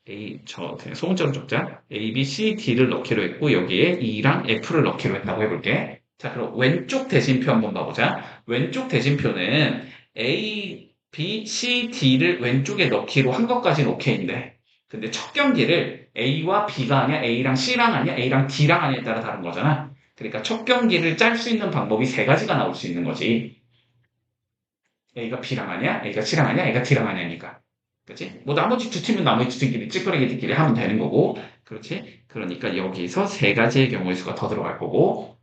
S1: 그냥 소문자로 적자. A, B, C, D를 넣기로 했고, 여기에 E랑 F를 넣기로 했다고 해볼게. 자, 그럼 왼쪽 대진표 한번 봐보자. 왼쪽 대진표는 A, B, C, D를 왼쪽에 넣기로 한 것까지는 오케이인데, 근데 첫 경기를 A와 B가 아니야, A랑 C랑 아니야, A랑 D랑 아니냐에 따라 다른 거잖아. 그러니까 첫 경기를 짤 수 있는 방법이 세 가지가 나올 수 있는 거지. A가 B랑 아니야, A가 C랑 아니야, A가 D랑 아니야니까. 그렇지? 뭐 나머지 두 팀은 나머지 두 팀끼리 찌끄러기들끼리 하면 되는 거고, 그렇지? 그러니까 여기서 세 가지의 경우의 수가 더 들어갈 거고,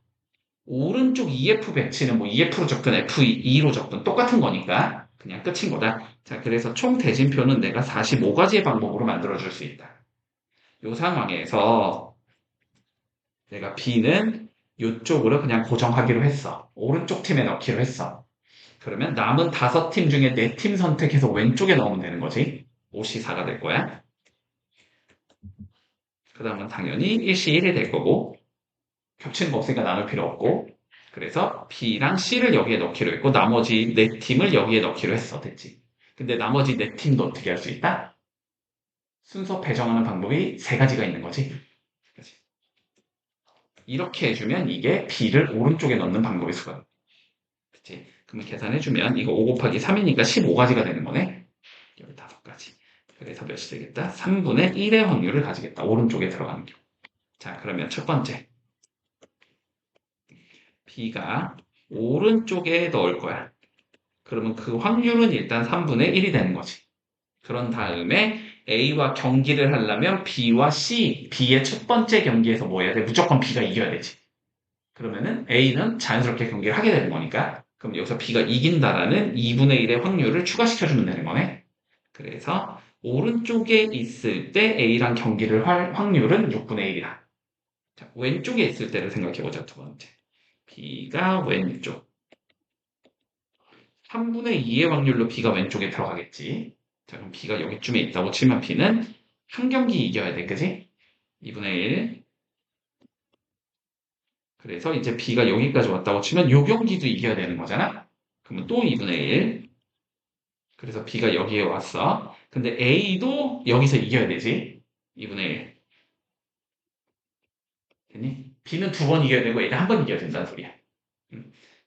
S1: 오른쪽 EF 배치는 뭐 EF로 접근, F2로 접근 똑같은 거니까 그냥 끝인 거다. 자, 그래서 총 대진표는 내가 45가지의 방법으로 만들어줄 수 있다. 이 상황에서 내가 B는 이쪽으로 그냥 고정하기로 했어. 오른쪽 팀에 넣기로 했어. 그러면 남은 5팀 중에 4팀 선택해서 왼쪽에 넣으면 되는 거지. 5C4가 될 거야. 그 다음은 당연히 1C1이 될 거고, 겹치는 거 없으니까 나눌 필요 없고, 그래서 B랑 C를 여기에 넣기로 했고, 나머지 4팀을 여기에 넣기로 했어. 됐지? 근데 나머지 4팀도 어떻게 할 수 있다? 순서 배정하는 방법이 3가지가 있는 거지. 그치? 이렇게 해주면 이게 B를 오른쪽에 넣는 방법의 수가. 그치? 그러면 계산해주면 이거 5 곱하기 3이니까 15가지가 되는 거네. 15가지. 그래서 몇이 되겠다? 3분의 1의 확률을 가지겠다. 오른쪽에 들어가는 경우. 자, 그러면 첫 번째. B가 오른쪽에 넣을 거야. 그러면 그 확률은 일단 3분의 1이 되는 거지. 그런 다음에 A와 경기를 하려면 B와 C, B의 첫 번째 경기에서 뭐 해야 돼? 무조건 B가 이겨야 되지. 그러면은 A는 자연스럽게 경기를 하게 되는 거니까. 그럼 여기서 B가 이긴다라는 2분의 1의 확률을 추가시켜주면 되는 거네. 그래서 오른쪽에 있을 때 A랑 경기를 할 확률은 6분의 1이다. 자, 왼쪽에 있을 때를 생각해보자, 두 번째. B가 왼쪽. 3분의 2의 확률로 B가 왼쪽에 들어가겠지. 자, 그럼 B가 여기쯤에 있다고 치면 B는 한 경기 이겨야 돼, 그지? 2분의 1. 그래서 이제 B가 여기까지 왔다고 치면 요 경기도 이겨야 되는 거잖아? 그러면 또 2분의 1. 그래서 B가 여기에 왔어. 근데 A도 여기서 이겨야 되지. 2분의 1. 됐니? B는 2번 이겨야 되고 A는 한 번 이겨야 된다는 소리야.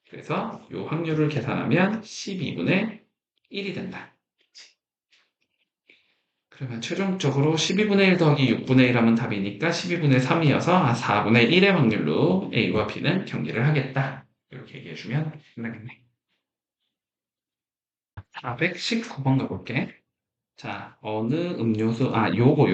S1: 그래서 요 확률을 계산하면 12분의 1이 된다. 그러면 최종적으로 12분의 1 더하기 6분의 1 하면 답이니까 12분의 3이어서 4분의 1의 확률로 A와 B는 경기를 하겠다. 이렇게 얘기해주면 끝나겠네. 419번 가볼게. 자, 어느 음료수, 요거,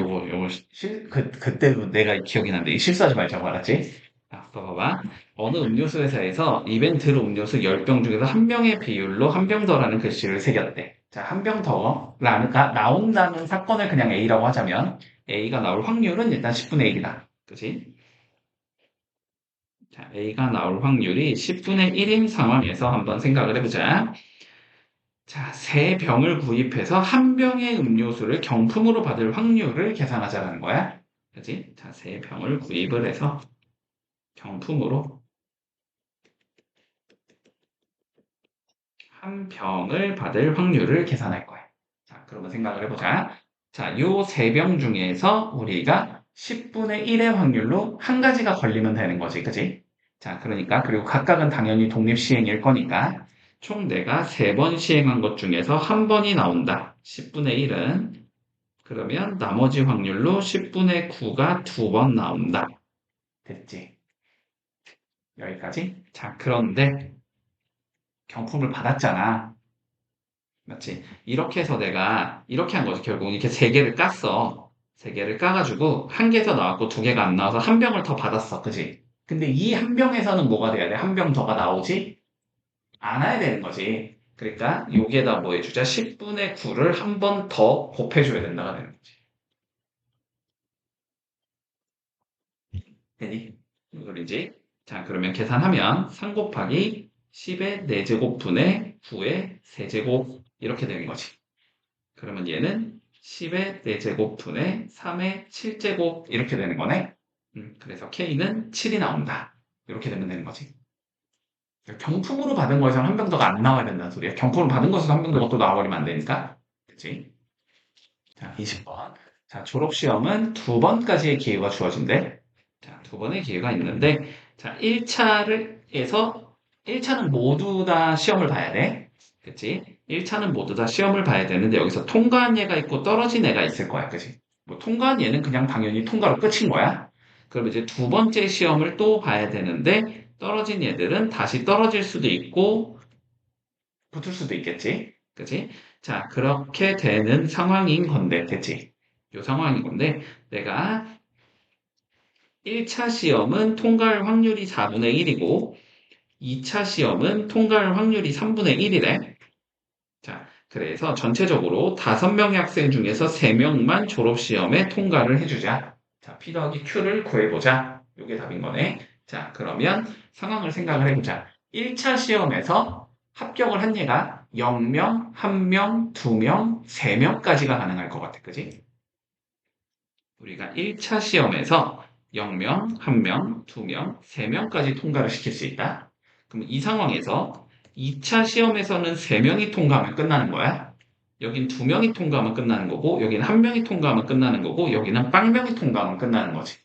S1: 그때 내가 기억이 나는데, 이 실수하지 말자고 알았지? 자, 봐봐봐. 어느 음료수 회사에서 이벤트로 음료수 10병 중에서 한 병의 비율로 한 병 더라는 글씨를 새겼대. 자, 한 병 더가 나온다는 사건을 그냥 A라고 하자면, A가 나올 확률은 일단 10분의 1이다. 그치? 자, A가 나올 확률이 10분의 1인 상황에서 한번 생각을 해보자. 자, 세 병을 구입해서 한 병의 음료수를 경품으로 받을 확률을 계산하자는 거야. 그지? 자, 세 병을 구입을 해서 경품으로 한 병을 받을 확률을 계산할 거야. 자, 그러면 생각을 해보자. 자, 요 세 병 중에서 우리가 10분의 1의 확률로 한 가지가 걸리면 되는 거지. 그지? 자, 그러니까, 그리고 각각은 당연히 독립시행일 거니까, 총 내가 3번 시행한 것 중에서 한 번이 나온다. 10분의 1은. 그러면 나머지 확률로 10분의 9가 2번 나온다. 됐지? 여기까지? 자, 그런데 경품을 받았잖아. 맞지? 이렇게 해서 내가 이렇게 한 거지. 결국 이렇게 세 개를 깠어. 세 개를 까가지고 한 개 더 나왔고 두 개가 안 나와서 한 병을 더 받았어. 그지? 근데 이 한 병에서는 뭐가 돼야 돼? 한 병 더가 나오지? 않아야 되는 거지. 그러니까 여기에다 뭐 해주자? 10분의 9를 한 번 더 곱해줘야 된다가 되는 거지. 되니? 무슨 소리지? 자, 그러면 계산하면 3 곱하기 10의 4제곱분의 9의 세제곱 이렇게 되는 거지. 그러면 얘는 10의 4제곱분의 3의 7제곱 이렇게 되는 거네. 그래서 K는 7이 나온다. 이렇게 되면 되는 거지. 경품으로 받은 거에서는 한 병 더가 안 나와야 된다는 소리야. 경품을 받은 것에서 한 병 더가 또 나와버리면 안 되니까. 그치? 자, 20번. 자, 졸업시험은 2번까지의 기회가 주어진대. 자, 2번의 기회가 있는데, 자, 1차는 모두 다 시험을 봐야 돼. 그치? 1차는 모두 다 시험을 봐야 되는데 여기서 통과한 얘가 있고 떨어진 애가 있을 거야. 그지? 뭐 통과한 얘는 그냥 당연히 통과로 끝인 거야. 그럼 이제 두 번째 시험을 또 봐야 되는데 떨어진 얘들은 다시 떨어질 수도 있고 붙을 수도 있겠지. 그지? 자, 그렇게 되는 상황인 건데, 됐지? 요 상황인 건데, 내가 1차 시험은 통과할 확률이 4분의 1이고, 2차 시험은 통과할 확률이 3분의 1이래. 자, 그래서 전체적으로 5명의 학생 중에서 3명만 졸업시험에 통과를 해주자. 자, P 더하기 Q를 구해보자. 요게 답인 거네. 자, 그러면 상황을 생각을 해보자. 1차 시험에서 합격을 한 얘가 0명, 1명, 2명, 3명까지가 가능할 것 같아. 그지? 우리가 1차 시험에서 0명, 1명, 2명, 3명까지 통과를 시킬 수 있다. 그럼 이 상황에서 2차 시험에서는 3명이 통과하면 끝나는 거야. 여긴 2명이 통과하면 끝나는 거고, 여기는 1명이 통과하면 끝나는 거고, 여기는 빵명이 통과하면 끝나는 거지.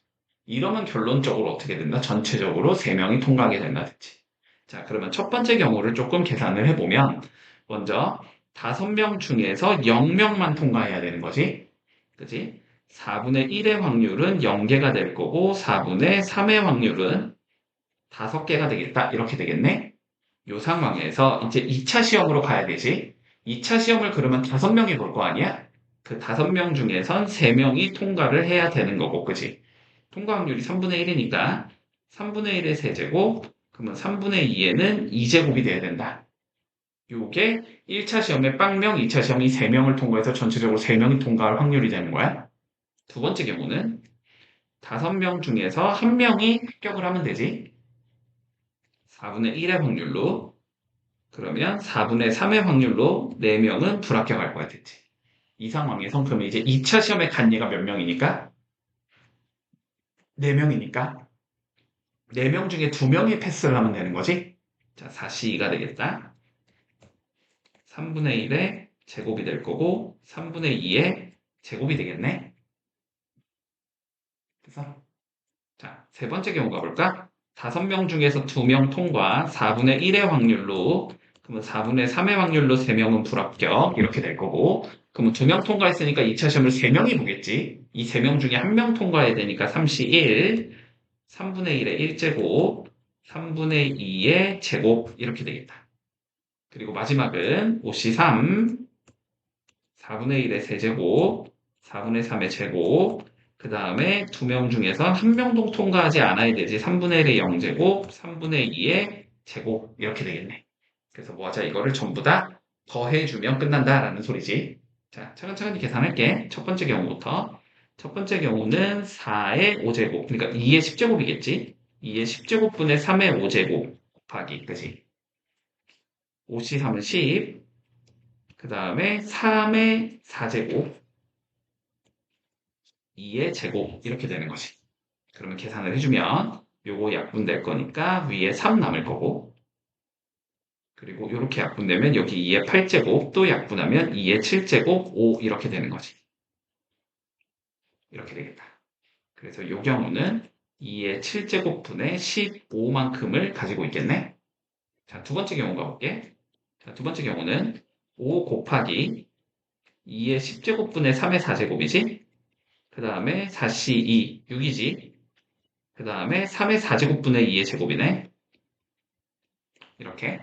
S1: 이러면 결론적으로 어떻게 된다? 전체적으로 3명이 통과하게 된다 됐지. 자, 그러면 첫 번째 경우를 조금 계산을 해보면, 먼저 5명 중에서 0명만 통과해야 되는 거지. 그지? 4분의 1의 확률은 0개가 될 거고 4분의 3의 확률은 5개가 되겠다. 이렇게 되겠네. 이 상황에서 이제 2차 시험으로 가야 되지. 2차 시험을 그러면 5명이 볼 거 아니야? 그 5명 중에선 3명이 통과를 해야 되는 거고, 그지? 통과 확률이 3분의 1이니까 3분의 1의 세제곱, 그러면 3분의 2에는 2제곱이 돼야 된다. 요게 1차 시험에 빵명, 2차 시험이 3명을 통과해서 전체적으로 3명이 통과할 확률이 되는 거야. 두 번째 경우는 5명 중에서 1명이 합격을 하면 되지. 4분의 1의 확률로. 그러면 4분의 3의 확률로 4명은 불합격할 거야, 됐지. 이 상황에선 그러면 이제 2차 시험에 간 얘가 몇 명이니까? 4명이니까 4명 중에 2명이 패스를 하면 되는 거지. 자, 4C2가 되겠다. 3분의 1의 제곱이 될 거고 3분의 2의 제곱이 되겠네. 그래서 자, 세 번째 경우 가볼까? 5명 중에서 2명 통과, 4분의 1의 확률로, 그러면 4분의 3의 확률로 3명은 불합격, 이렇게 될 거고, 그러면 2명 통과했으니까 2차 시험을 3명이 보겠지. 이 3명 중에 1명 통과해야 되니까 3시 1, 3분의 1의 1제곱, 3분의 2의 제곱, 이렇게 되겠다. 그리고 마지막은 5시 3, 4분의 1의 세제곱, 4분의 3의 제곱, 그 다음에 2명 중에서 1명도 통과하지 않아야 되지. 3분의 1의 0제곱, 3분의 2의 제곱 이렇게 되겠네. 그래서 뭐 하자 이거를 전부 다 더해주면 끝난다라는 소리지. 자, 차근차근히 계산할게. 첫 번째 경우부터. 첫 번째 경우는 4의 5제곱, 그러니까 2의 10제곱이겠지. 2의 10제곱분의 3의 5제곱 곱하기, 그지? 5시 3은 10, 그 다음에 3의 4제곱, 2의 제곱 이렇게 되는 거지. 그러면 계산을 해주면 요거 약분될 거니까 위에 3 남을 거고 그리고 이렇게 약분되면 여기 2의 8제곱 또 약분하면 2의 7제곱 5 이렇게 되는 거지. 이렇게 되겠다. 그래서 요 경우는 2의 7제곱분의 15만큼을 가지고 있겠네. 자, 두 번째 경우 가볼게. 자, 두 번째 경우는 5 곱하기 2의 10제곱분의 3의 4제곱이지. 그 다음에 4C2, 6이지. 그 다음에 3의 4제곱분의 2의 제곱이네. 이렇게.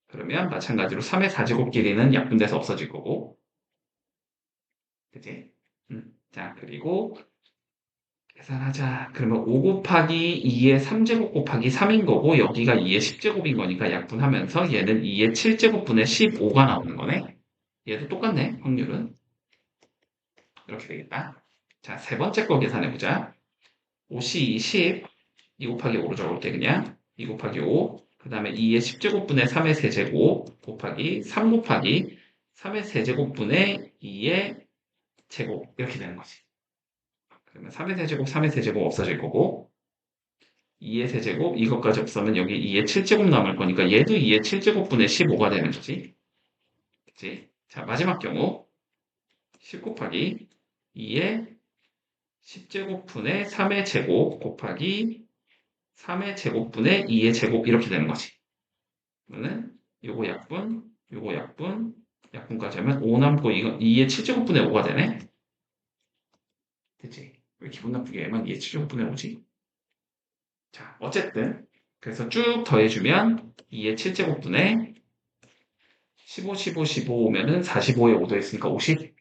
S1: 그러면 마찬가지로 3의 4제곱 길이는 약분돼서 없어질 거고. 그치? 자, 그리고 계산하자. 그러면 5 곱하기 2의 3제곱 곱하기 3인 거고, 여기가 2의 10제곱인 거니까 약분하면서 얘는 2의 7제곱분의 15가 나오는 거네. 얘도 똑같네, 확률은. 이렇게 되겠다. 자, 세 번째 거 계산해보자. 5C2 10, 2 곱하기 5로 적을게, 그냥. 2 곱하기 5, 그 다음에 2의 10제곱분의 3의 세제곱 곱하기 3 곱하기 3의 세제곱분의 2의 제곱 이렇게 되는 거지. 그러면 3의 세제곱, 3의 세제곱 없어질 거고 2의 세제곱 이것까지 없으면 여기 2의 7제곱 남을 거니까 얘도 2의 7제곱분의 15가 되는 거지. 그치? 자, 마지막 경우 10 곱하기 2의 10제곱분의 3의 제곱 곱하기 3의 제곱분의 2의 제곱 이렇게 되는 거지. 그러면 요거 약분, 요거 약분, 약분까지 하면 5 남고 이거 2의 7제곱분의 5가 되네? 됐지? 왜 기분 나쁘게 얘만 2의 7제곱분의 5지? 자, 어쨌든 그래서 쭉 더해주면 2의 7제곱분의 15, 15, 15 오면은 45에 5 더했으니까 50.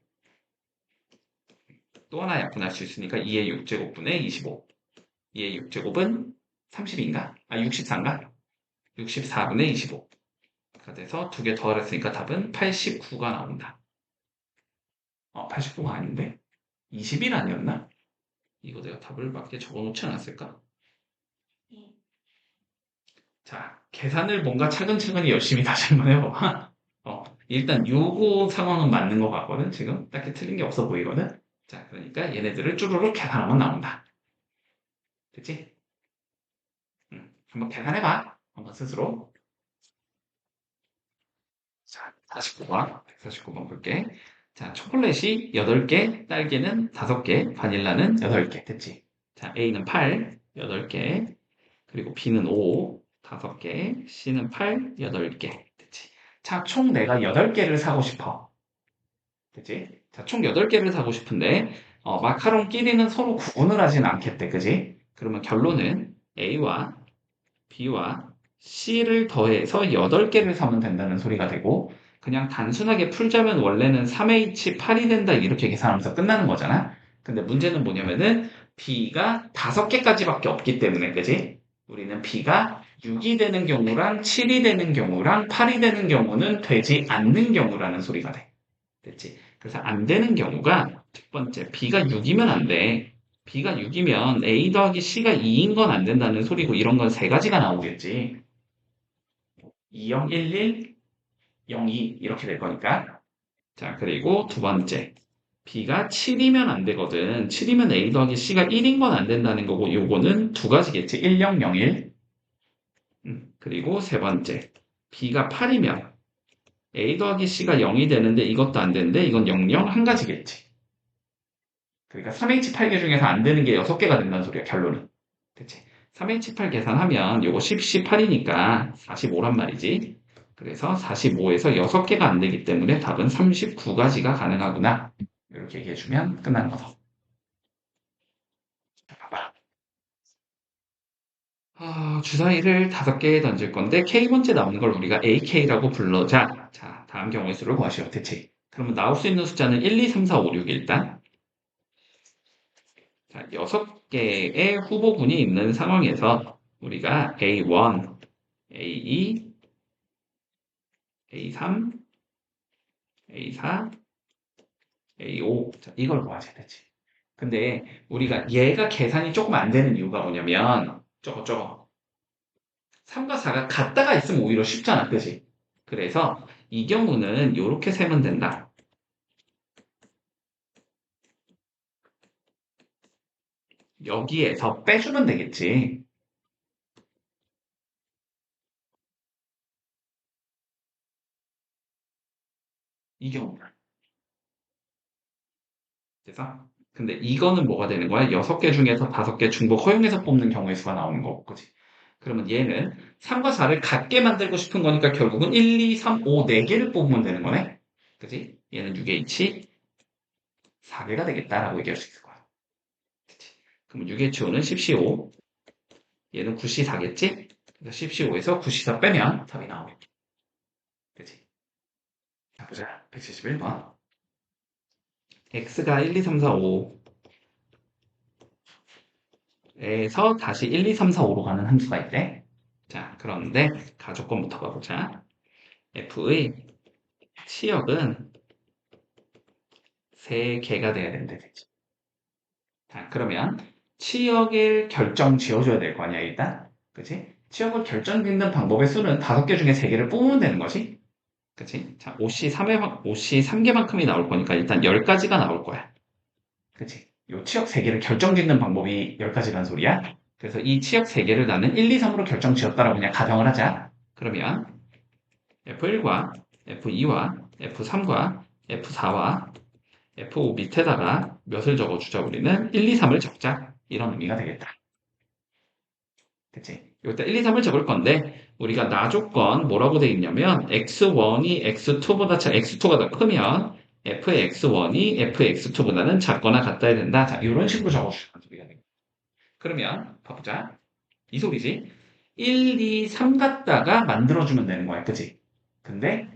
S1: 또 하나 약분할 수 있으니까 2의 6제곱분의 25. 2의 6제곱은 30인가? 아, 64인가? 64분의 25가 돼서 두 개 더했으니까 답은 89가 나온다. 89가 아닌데? 21 아니었나? 이거 내가 답을 맞게 적어놓지 않았을까? 자, 계산을 뭔가 차근차근히 열심히 다시 한번 해봐봐. 일단 요거 상황은 맞는 것 같거든, 지금. 딱히 틀린 게 없어 보이거든? 자, 그러니까 얘네들을 쭈루룩 계산하면 나온다. 됐지? 한번 계산해봐. 한번 스스로. 자, 49번. 149번 볼게. 자, 초콜릿이 8개, 딸기는 5개, 바닐라는 8개. 됐지? 자, A는 8, 8개. 그리고 B는 5, 5개. C는 8, 8개. 됐지? 자, 총 내가 8개를 사고 싶어. 그지? 자, 총 8개를 사고 싶은데, 마카롱끼리는 서로 구분을 하진 않겠대. 그지? 그러면 결론은 A와 B와 C를 더해서 8개를 사면 된다는 소리가 되고, 그냥 단순하게 풀자면 원래는 3H8이 된다 이렇게 계산하면서 끝나는 거잖아. 근데 문제는 뭐냐면은 B가 5개까지밖에 없기 때문에, 그지? 우리는 B가 6이 되는 경우랑 7이 되는 경우랑 8이 되는 경우는 되지 않는 경우라는 소리가 돼. 됐지? 그래서 안 되는 경우가 첫 번째, B가 6이면 안 돼. B가 6이면 A 더하기 C가 2인 건 안 된다는 소리고 이런 건 세 가지가 나오겠지. 20, 11, 02 이렇게 될 거니까. 자, 그리고 두 번째. B가 7이면 안 되거든. 7이면 A 더하기 C가 1인 건 안 된다는 거고 요거는 두 가지겠지. 10, 01. 그리고 세 번째. B가 8이면 A 더하기 C가 0이 되는데 이것도 안 되는데 이건 00 한 가지겠지. 그러니까 3H8개 중에서 안 되는 게 6개가 된다는 소리야, 결론은. 그치? 3H8 계산하면 요거 10, 18이니까 45란 말이지. 그래서 45에서 6개가 안 되기 때문에 답은 39가지가 가능하구나. 이렇게 얘기해주면 끝나는 거죠. 봐봐. 주사위를 5개 던질 건데 K번째 나오는 걸 우리가 AK라고 불러자. 자, 다음 경우의 수를 구하시오. 대체. 그러면 나올 수 있는 숫자는 1, 2, 3, 4, 5, 6 일단. 자, 6개의 후보군이 있는 상황에서 우리가 A1, A2, A3, A4, A5 자, 이걸 구하셔야 되지. 근데 우리가 얘가 계산이 조금 안 되는 이유가 뭐냐면 저거 3과 4가 같다가 있으면 오히려 쉽잖아. 그지? 그래서 이 경우는 이렇게 세면 된다. 여기에서 빼주면 되겠지. 이 경우. 그래서 근데 이거는 뭐가 되는 거야? 6개 중에서 5개 중복 허용해서 뽑는 경우의 수가 나오는 거고, 그지? 그러면 얘는 3과 4를 같게 만들고 싶은 거니까 결국은 1, 2, 3, 5, 4개를 뽑으면 되는 거네? 그지? 얘는 6H 4개가 되겠다라고 얘기할 수 있을 거야. 그치? 그러면 6H5는 10C5, 얘는 9C4겠지? 그래서 10C5에서 9C4 빼면 답이 나오겠지. 그치? 자, 보자. 171번. X가 1, 2, 3, 4, 5에서 다시 1, 2, 3, 4, 5로 가는 함수가 있대. 자, 그런데 가족권부터 가보자. F의 치역은 3개가 돼야 된대. 자, 그러면 치역을 결정 지어줘야 될 거 아니야, 일단. 그치? 치역을 결정짓는 방법의 수는 5개 중에 3개를 뽑으면 되는 거지. 그치? 자, OC 3개만큼이 나올 거니까 일단 10가지가 나올 거야. 그치? 요 치역 3개를 결정짓는 방법이 10가지란 소리야. 그래서 이 치역 3개를 나는 1, 2, 3으로 결정 지었다라고 그냥 가정을 하자. 그러면 F1과 F2와 F3과 F4와 F5 밑에다가 몇을 적어주자 우리는 1, 2, 3을 적자 이런 의미가 되겠다. 됐지? 여기다 1, 2, 3을 적을 건데 우리가 나조건 뭐라고 돼 있냐면 x1이 x2보다 x2가 더 크면 f의 x1이 f의 x2보다는 작거나 같아야 된다. 자, 이런 식으로 적어주시면 소리가 됩니다. 그러면 봐보자. 이 소리지. 1, 2, 3 갖다가 만들어주면 되는 거야. 그치? 근데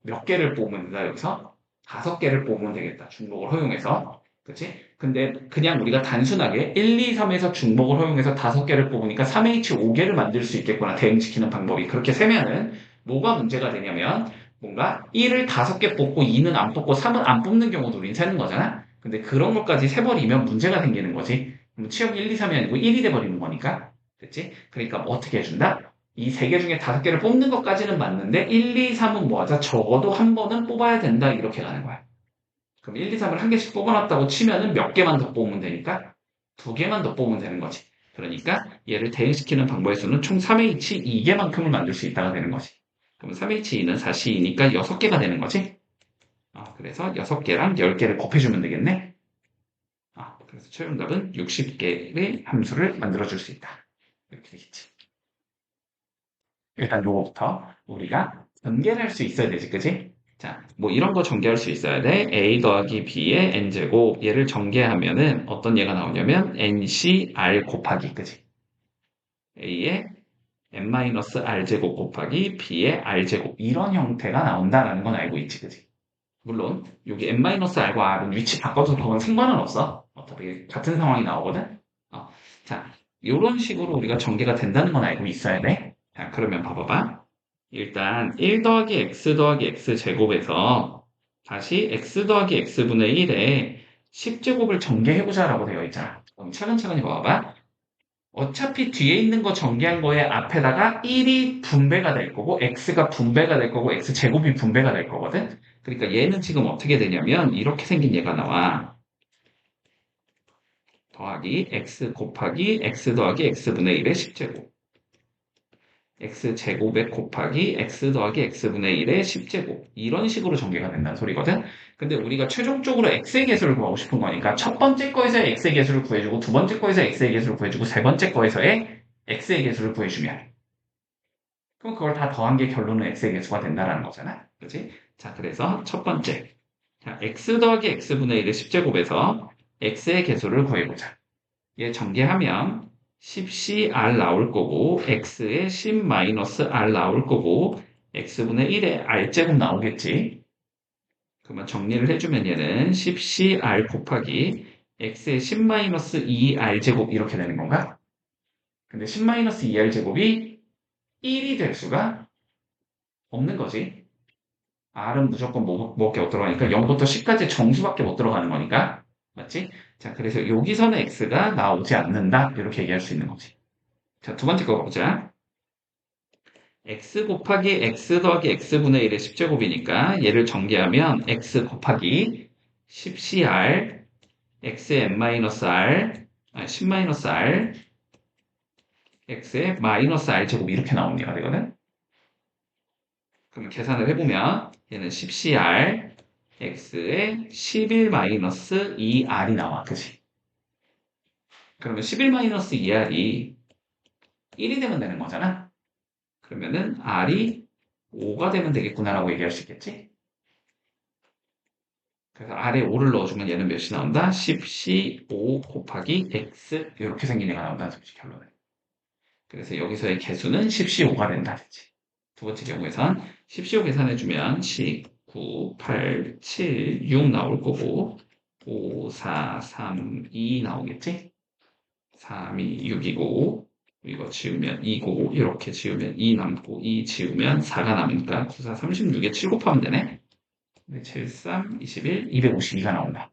S1: 몇 개를 뽑으면 된다, 여기서? 5개를 뽑으면 되겠다. 중복을 허용해서. 그치? 근데 그냥 우리가 단순하게 1, 2, 3에서 중복을 허용해서 5개를 뽑으니까 3H 5개를 만들 수 있겠구나. 대응시키는 방법이. 그렇게 세면은 뭐가 문제가 되냐면 뭔가 1을 5개 뽑고 2는 안 뽑고 3은 안 뽑는 경우도 우린 세는 거잖아? 근데 그런 것까지 세버리면 문제가 생기는 거지. 그럼 치역 1, 2, 3이 아니고 1이 돼버리는 거니까. 그치? 그러니까 뭐 어떻게 해준다? 이 3개 중에 5개를 뽑는 것까지는 맞는데 1, 2, 3은 뭐 하자? 적어도 한 번은 뽑아야 된다. 이렇게 가는 거야. 그럼 1, 2, 3을 한 개씩 뽑아놨다고 치면은 몇 개만 더 뽑으면 되니까 2개만 더 뽑으면 되는 거지. 그러니까 얘를 대응시키는 방법의 수는 총 3H 2개만큼을 만들 수 있다가 되는 거지. 그럼 3H2는 4C이니까 6개가 되는 거지. 그래서 6개랑 10개를 곱해주면 되겠네. 그래서 최종답은 60개의 함수를 만들어줄 수 있다. 이렇게 되겠지. 일단 요거부터 우리가 전개를 할 수 있어야 되지, 그지? 자, 뭐 이런 거 전개할 수 있어야 돼. a 더하기 b의 n제곱 얘를 전개하면은 어떤 얘가 나오냐면 ncr 곱하기, 그지? a의 n-r제곱 곱하기 b의 r제곱 이런 형태가 나온다라는 건 알고 있지, 그지? 물론 여기 n-r과 r은 위치 바꿔서 그건 상관은 없어. 어차피 같은 상황이 나오거든. 자, 이런 식으로 우리가 전개가 된다는 건 알고 있어야 돼. 자, 그러면 봐봐봐. 일단 1 더하기 x 더하기 x 제곱에서 다시 x 더하기 x분의 1에 10제곱을 전개해보자라고 되어 있잖아. 그럼 차근차근히 봐봐. 어차피 뒤에 있는 거 전개한 거에 앞에다가 1이 분배가 될 거고 x가 분배가 될 거고 x제곱이 분배가 될 거거든. 그러니까 얘는 지금 어떻게 되냐면 이렇게 생긴 얘가 나와. 더하기 x 곱하기 x 더하기 x분의 1의 10제곱. x제곱에 곱하기 x 더하기 x분의 1의 10제곱. 이런 식으로 전개가 된다는 소리거든. 근데 우리가 최종적으로 x의 개수를 구하고 싶은 거니까 첫 번째 거에서의 x의 개수를 구해주고 두 번째 거에서 x의 개수를 구해주고 세 번째 거에서의 x의 개수를 구해주면 그럼 그걸 다 더한 게 결론은 x의 개수가 된다는 거잖아. 그렇지? 자, 그래서 첫 번째. 자, x 더하기 x분의 1의 10제곱에서 x의 개수를 구해보자. 얘 전개하면 10cr 나올 거고 x에 10-r 나올 거고 x분의 1에 r제곱 나오겠지. 그러면 정리를 해주면 얘는 10cr 곱하기 x에 10-2r제곱 이렇게 되는 건가? 근데 10-2r제곱이 1이 될 수가 없는 거지. r은 무조건 뭐밖에 못 들어가니까 0부터 10까지 정수밖에 못 들어가는 거니까. 맞지? 자, 그래서 여기서는 x가 나오지 않는다. 이렇게 얘기할 수 있는 거지. 자, 두 번째 거 보자. x 곱하기 x 더하기 x분의 1의 10제곱이니까 얘를 전개하면 x 곱하기 10cr x의 n-r 10-r x의 마이너스 r 제곱 이렇게 나오는 얘가 되거든. 그러면 계산을 해보면 얘는 10cr x의 11-2r이 나와. 그치? 그러면 11-2r이 1이 되면 되는 거잖아. 그러면은 r이 5가 되면 되겠구나라고 얘기할 수 있겠지? 그래서 r에 5를 넣어주면 얘는 몇이 나온다? 10c5 곱하기 x 이렇게 생긴 얘가 나온다는 소리지 결론은. 그래서 여기서의 개수는 10c5가 된다. 그치? 두 번째 경우에선 10c5 계산해주면 10, 9, 8, 7, 6 나올 거고 5, 4, 3, 2 나오겠지? 3, 2, 6이고 이거 지우면 2고 이렇게 지우면 2 남고 2 지우면 4가 남으니까 9, 4, 36에 7 곱하면 되네. 7, 3, 21, 252가 나온다.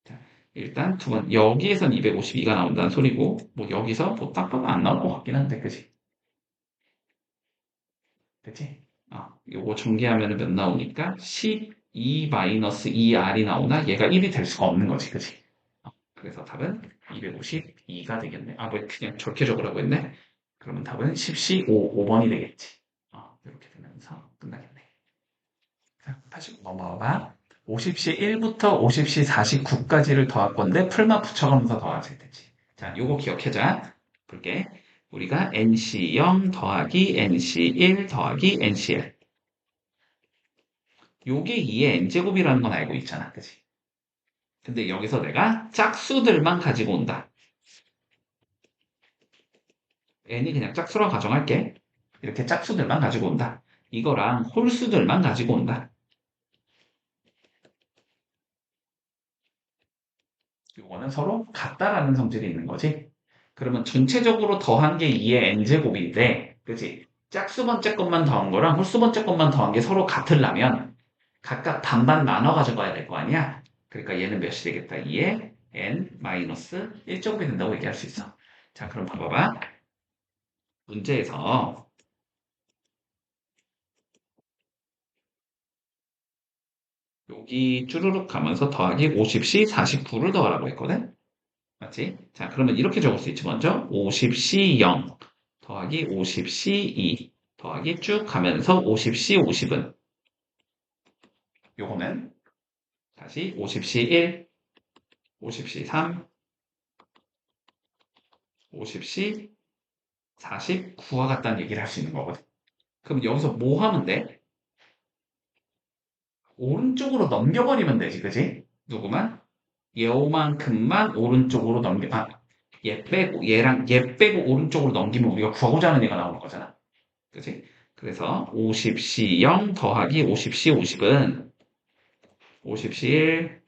S1: 자, 일단 두 번, 여기에선 252가 나온다는 소리고, 뭐 여기서 뭐 딱 봐도 안 나올 것 같긴 한데, 그지? 그치? 요거 전개하면 몇 나오니까 12-2r이 나오나 얘가 1이 될 수가 없는 거지, 그치? 그래서 답은 252가 되겠네. 뭐 그냥 저렇게 적으라고 했네. 그러면 답은 10C 5번이 되겠지. 이렇게 되면서 끝나겠네. 자, 다시 넘어와봐. 50시 1부터 50시 49까지를 더할 건데 풀만 붙여가면서 더하면 되지. 자, 요거 기억해자. 볼게. 우리가 NC0 더하기 NC1 더하기 NCL. 요게 2의 n제곱이라는 건 알고 있잖아. 그치? 근데 여기서 내가 짝수들만 가지고 온다. n이 그냥 짝수라고 가정할게. 이렇게 짝수들만 가지고 온다. 이거랑 홀수들만 가지고 온다. 요거는 서로 같다라는 성질이 있는 거지. 그러면 전체적으로 더한 게 2의 n제곱인데, 그치? 짝수 번째 것만 더한 거랑 홀수 번째 것만 더한 게 서로 같으려면 각각 반반 나눠 가져가야 될 거 아니야? 그러니까 얘는 몇이 되겠다? 2의 n-1제곱이 된다고 얘기할 수 있어. 자, 그럼 봐봐봐. 문제에서 여기 쭈루룩 가면서 더하기 50C 49를 더하라고 했거든? 맞지? 자, 그러면 이렇게 적을 수 있지. 먼저 50C 0 더하기 50C 2 더하기 쭉 가면서 50C 50은 요거는 다시 50C 1, 50C 3, 50C 49와 같다는 얘기를 할 수 있는 거거든. 그럼 여기서 뭐 하면 돼? 오른쪽으로 넘겨버리면 되지, 그지? 누구만? 요만큼만 오른쪽으로 얘 빼고, 얘 빼고 오른쪽으로 넘기면 우리가 구하고자 하는 얘가 나오는 거잖아. 그지? 그래서 50C 0 더하기 50C 50은 50C 1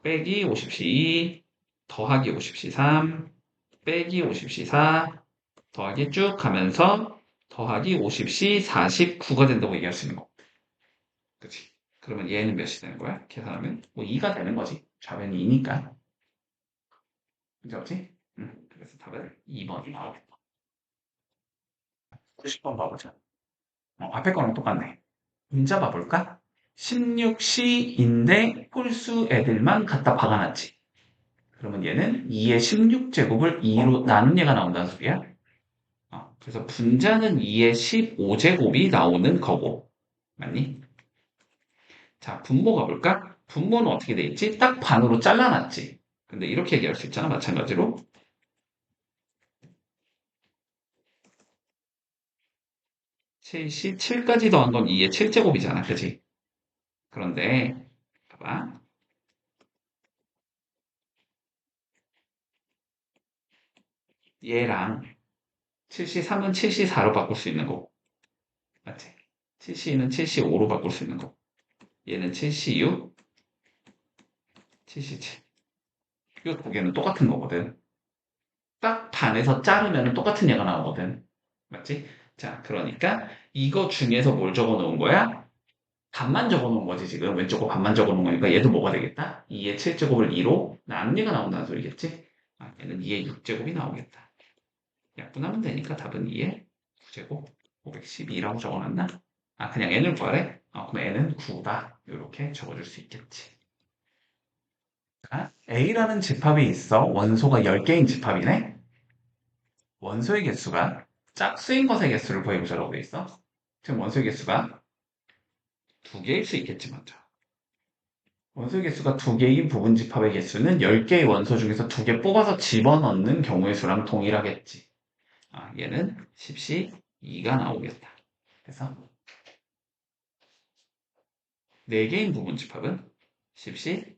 S1: 빼기 50C 2 더하기 50C 3 빼기 50C 4 더하기 쭉 가면서 더하기 50C 49가 된다고 얘기할 수 있는 거. 그치? 그러면 얘는 몇이 되는 거야? 계산하면 뭐 2가 되는 거지. 좌변이 2니까. 그지? 그래서 답은 2번이 나오겠다. 90번 봐보자. 앞에 거랑 똑같네. 문자 봐볼까? 16C인데 홀수 애들만 갖다 박아놨지. 그러면 얘는 2의 16제곱을 2로 나눈 얘가 나온다는 소리야. 그래서 분자는 2의 15제곱이 나오는 거고. 맞니? 자, 분모 가볼까? 분모는 어떻게 돼 있지? 딱 반으로 잘라놨지. 근데 이렇게 얘기할 수 있잖아. 마찬가지로. 77까지 더한 건 2의 7제곱이잖아. 그지? 그런데, 봐봐. 얘랑 73은 74로 바꿀 수 있는 거고. 맞지? 72는 75로 바꿀 수 있는 거고. 얘는 76, 77. 이 두 개는 똑같은 거거든. 딱 반에서 자르면 똑같은 얘가 나오거든. 맞지? 자, 그러니까 이거 중에서 뭘 적어 놓은 거야? 반만 적어 놓은 거지, 지금. 왼쪽 거 반만 적어 놓은 거니까 얘도 뭐가 되겠다? 2의 7제곱을 2로 나눈 얘가 나온다는 소리겠지? 얘는 2의 6제곱이 나오겠다. 약분하면 되니까 답은 2의 9제곱 512라고 적어놨나? 그냥 n을 구하래? 그럼 n은 9다. 이렇게 적어줄 수 있겠지. A라는 집합이 있어. 원소가 10개인 집합이네. 원소의 개수가 짝수인 것의 개수를 구해보자라고 돼 있어. 지금 원소의 개수가 2개일 수 있겠지, 먼저. 원소의 개수가 2개인 부분 집합의 개수는 10개의 원소 중에서 2개 뽑아서 집어넣는 경우의 수랑 동일하겠지. 얘는 10시 2가 나오겠다. 그래서 4개인 부분 집합은 10시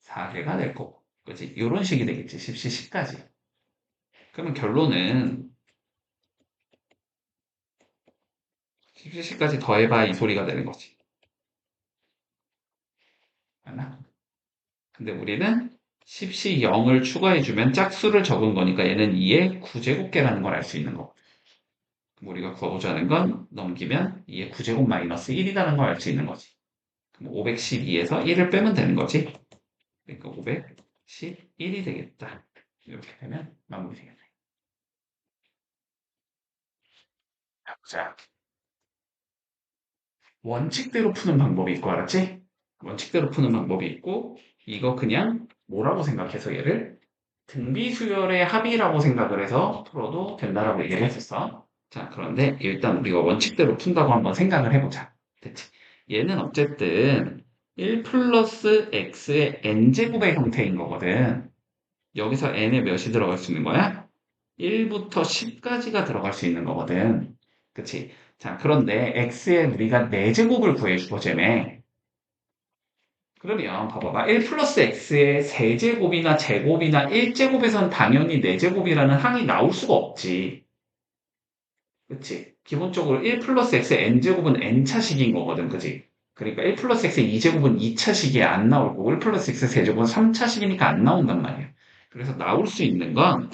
S1: 4개가 될 거고. 그치? 이런 식이 되겠지. 10시 10까지. 그러면 결론은 10시 10까지 더해봐 이 소리가 되는 거지. 맞나? 근데 우리는 10시 0을 추가해주면 짝수를 적은 거니까 얘는 2의 9제곱계라는 걸 알 수 있는 거고. 우리가 구하고자 하는 건 넘기면 2의 9제곱 마이너스 1이라는 걸 알 수 있는 거지. 그럼 512에서 1을 빼면 되는 거지. 그러니까 511이 되겠다. 이렇게 되면 마무리 되겠네. 자, 원칙대로 푸는 방법이 있고, 알았지? 원칙대로 푸는 방법이 있고, 이거 그냥 뭐라고 생각해서 얘를 등비수열의 합이라고 생각을 해서 풀어도 된다라고 얘기를 했었어. 자, 그런데 일단 우리가 원칙대로 푼다고 한번 생각을 해보자. 됐지? 얘는 어쨌든 1 플러스 x의 n제곱의 형태인 거거든. 여기서 n에 몇이 들어갈 수 있는 거야? 1부터 10까지가 들어갈 수 있는 거거든. 그치? 자, 그런데 x에 우리가 4제곱을 구해주고, 쟤네. 그러면 봐봐봐. 1 플러스 x의 세제곱이나 제곱이나 1제곱에선 당연히 4제곱이라는 항이 나올 수가 없지. 그치? 기본적으로 1 플러스 x의 n제곱은 n차식인 거거든. 그치? 그러니까 1 플러스 x의 2제곱은 2차식이 안 나올 거고 1 플러스 x의 세제곱은 3차식이니까 안 나온단 말이야. 그래서 나올 수 있는 건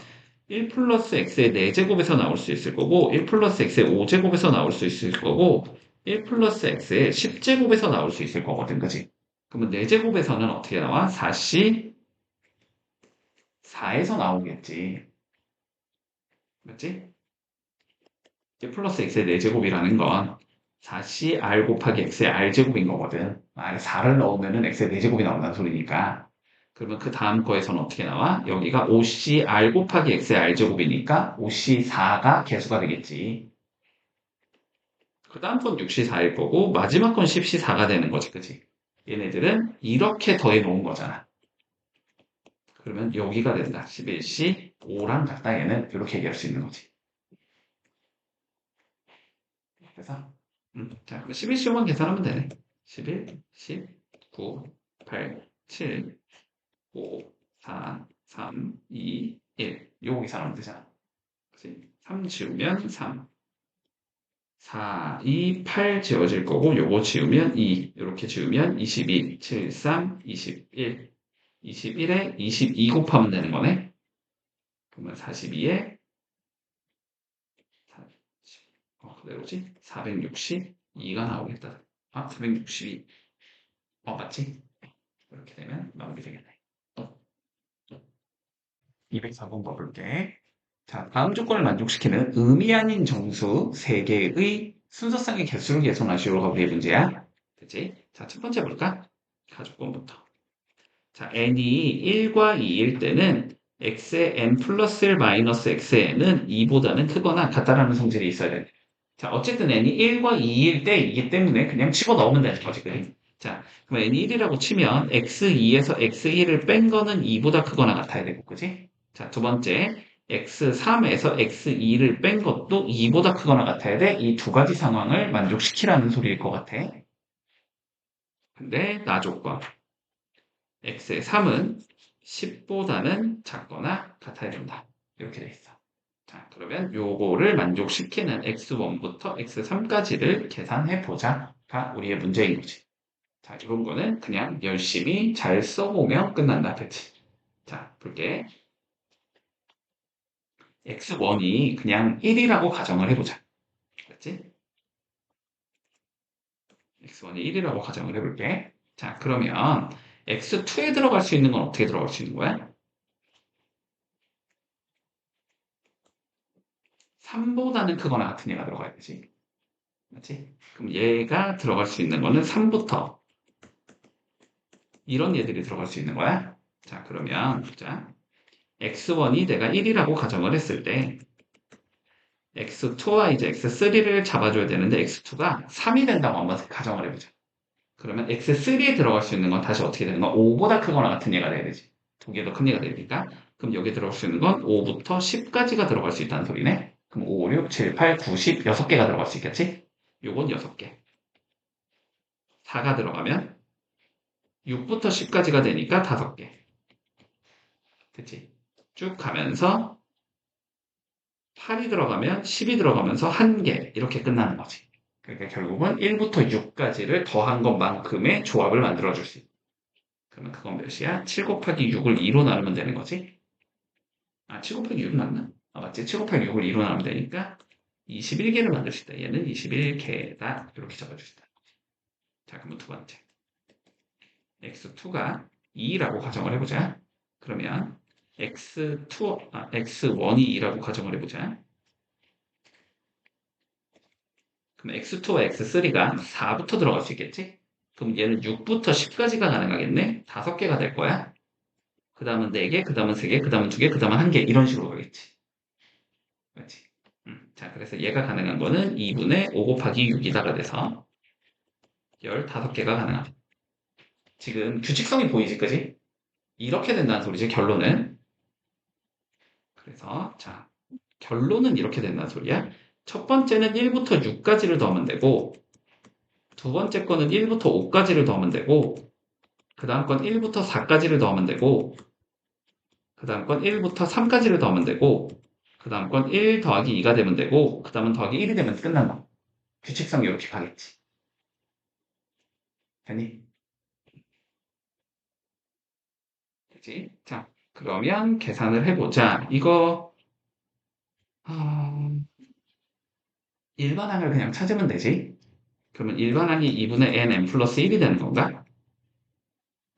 S1: 1 플러스 x의 4제곱에서 나올 수 있을 거고 1 플러스 x의 5제곱에서 나올 수 있을 거고 1 플러스 x의 10제곱에서 나올 수 있을 거거든. 그치? 그러면 4제곱에서는 어떻게 나와? 4시 4에서 나오겠지. 맞지? 1 플러스 x의 4제곱이라는 건 4c r 곱하기 x의 r제곱인 거거든. 안에 4를 넣으면은 x의 4제곱이 나온다는 소리니까. 그러면 그 다음 거에서는 어떻게 나와? 여기가 5c r 곱하기 x의 r제곱이니까 5c 4가 개수가 되겠지. 그 다음 건 6c 4일 거고 마지막 건 10c 4가 되는 거지. 그치? 얘네들은 이렇게 더해 놓은 거잖아. 그러면 여기가 된다. 11c 5랑 같다. 얘는 이렇게 얘기할 수 있는 거지. 그래서 자, 그럼 11시험만 계산하면 되네. 11, 10, 9, 8, 7, 5, 4, 3, 2, 1. 요거 계산하면 되잖아. 그치? 3 지우면 3. 4, 2, 8 지워질 거고, 요거 지우면 2. 이렇게 지우면 22, 7, 3, 21. 21에 22 곱하면 되는 거네. 그러면 42에, 그대로지? 462가 나오겠다. 아, 462. 맞지? 이렇게 되면 마무리되겠네. 204번 봐볼게. 자, 다음 조건을 만족시키는 의미 아닌 정수 3개의 순서상의 개수를 계산하시오가 우리의 문제야. 그치? 자, 첫 번째 볼까? 가조건부터. 자, n이 1과 2일 때는 x의 n 플러스 1 마이너스 x의 n은 2보다는 크거나 같다라는 성질이 있어야 돼. 자, 어쨌든 n이 1과 2일 때 이기 때문에 그냥 집어넣으면 되는 거지, 그래. 자, 그럼 n이 1이라고 치면 x2에서 x1을 뺀 거는 2보다 크거나 같아야 되고, 그지? 자, 두 번째, x3에서 x2를 뺀 것도 2보다 크거나 같아야 돼. 이 두 가지 상황을 만족시키라는 소리일 것 같아. 근데 나 조건. x의 3은 10보다는 작거나 같아야 된다. 이렇게 돼 있어. 자, 그러면 요거를 만족시키는 x1부터 x3까지를 계산해 보자가 우리의 문제인 거지. 자, 이런 거는 그냥 열심히 잘 써보면 끝난다. 그치? 자, 볼게. x1이 그냥 1이라고 가정을 해보자. 그렇지? x1이 1이라고 가정을 해볼게. 자, 그러면 x2에 들어갈 수 있는 건 어떻게 들어갈 수 있는 거야? 3보다는 크거나 같은 얘가 들어가야 되지. 맞지? 그럼 얘가 들어갈 수 있는 거는 3부터 이런 얘들이 들어갈 수 있는 거야. 자, 그러면 보자. x1이 내가 1이라고 가정을 했을 때 x2와 이제 x3를 잡아줘야 되는데 x2가 3이 된다고 한번 가정을 해보자. 그러면 x3에 들어갈 수 있는 건 다시 어떻게 되는 거야? 5보다 크거나 같은 얘가 돼야 되지. 두 개 더 큰 얘가 되니까. 그럼 여기 들어갈 수 있는 건 5부터 10까지가 들어갈 수 있다는 소리네. 그럼 5, 6, 7, 8, 9, 10, 6개가 들어갈 수 있겠지? 요건 6개. 4가 들어가면 6부터 10까지가 되니까 5개. 그치? 쭉 가면서 8이 들어가면 10이 들어가면서 1개. 이렇게 끝나는 거지. 그러니까 결국은 1부터 6까지를 더한 것만큼의 조합을 만들어줄 수 있어. 그러면 그건 몇이야? 7 곱하기 6을 2로 나누면 되는 거지? 7 곱하기 6은 맞나? 맞지? 7 곱하기 6을 2로 나누면 되니까 21개를 만들 수 있다. 얘는 21개다. 이렇게 잡아주시다. 자, 그러면 두 번째. x2가 2라고 가정을 해보자. 그러면 x1이 2라고 가정을 해보자. 그럼 x2와 x3가 4부터 들어갈 수 있겠지? 그럼 얘는 6부터 10까지가 가능하겠네? 5개가 될 거야. 그 다음은 4개, 그 다음은 3개, 그 다음은 2개, 그 다음은 1개 이런 식으로 가겠지. 그렇지? 자, 그래서 얘가 가능한 거는 2분의 5 곱하기 6이다가 돼서 15개가 가능하다. 지금 규칙성이 보이지, 그지? 이렇게 된다는 소리지, 결론은. 그래서 자, 결론은 이렇게 된다는 소리야. 첫 번째는 1부터 6까지를 더하면 되고, 두 번째 거는 1부터 5까지를 더하면 되고, 그 다음 건 1부터 4까지를 더하면 되고, 그 다음 건 1부터 3까지를 더하면 되고, 그 다음 건 1 더하기 2가 되면 되고, 그 다음은 더하기 1이 되면 끝난다. 규칙상 이렇게 가겠지. 되니? 그치? 자, 그러면 계산을 해보자. 이거, 일반항을 그냥 찾으면 되지. 그러면 일반항이 2분의 n 플러스 1이 되는 건가?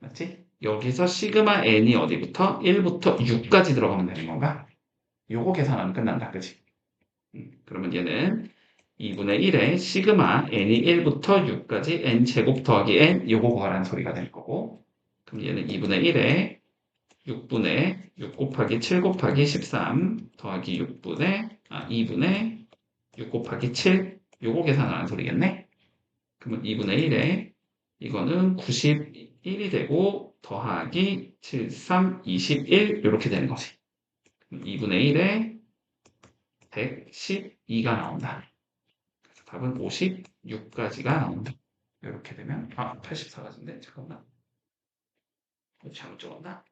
S1: 맞지? 여기서 시그마 n이 어디부터? 1부터 6까지 들어가면 되는 건가? 요거 계산하면 끝난다. 그치? 그러면 얘는 2분의 1에 시그마 n이 1부터 6까지 n 제곱 더하기 n 요거 구하라는 소리가 될 거고, 그럼 얘는 2분의 1에 6분의 6 곱하기 7 곱하기 13 더하기 2분의 6 곱하기 7 요거 계산하는 소리겠네. 그러면 2분의 1에 이거는 91이 되고 더하기 73, 21 이렇게 되는 거지. 2분의 1에 112가 나온다. 그래서 답은 56까지가 나온다. 이렇게 되면 84가지인데 잠깐만. 잘못 적었나?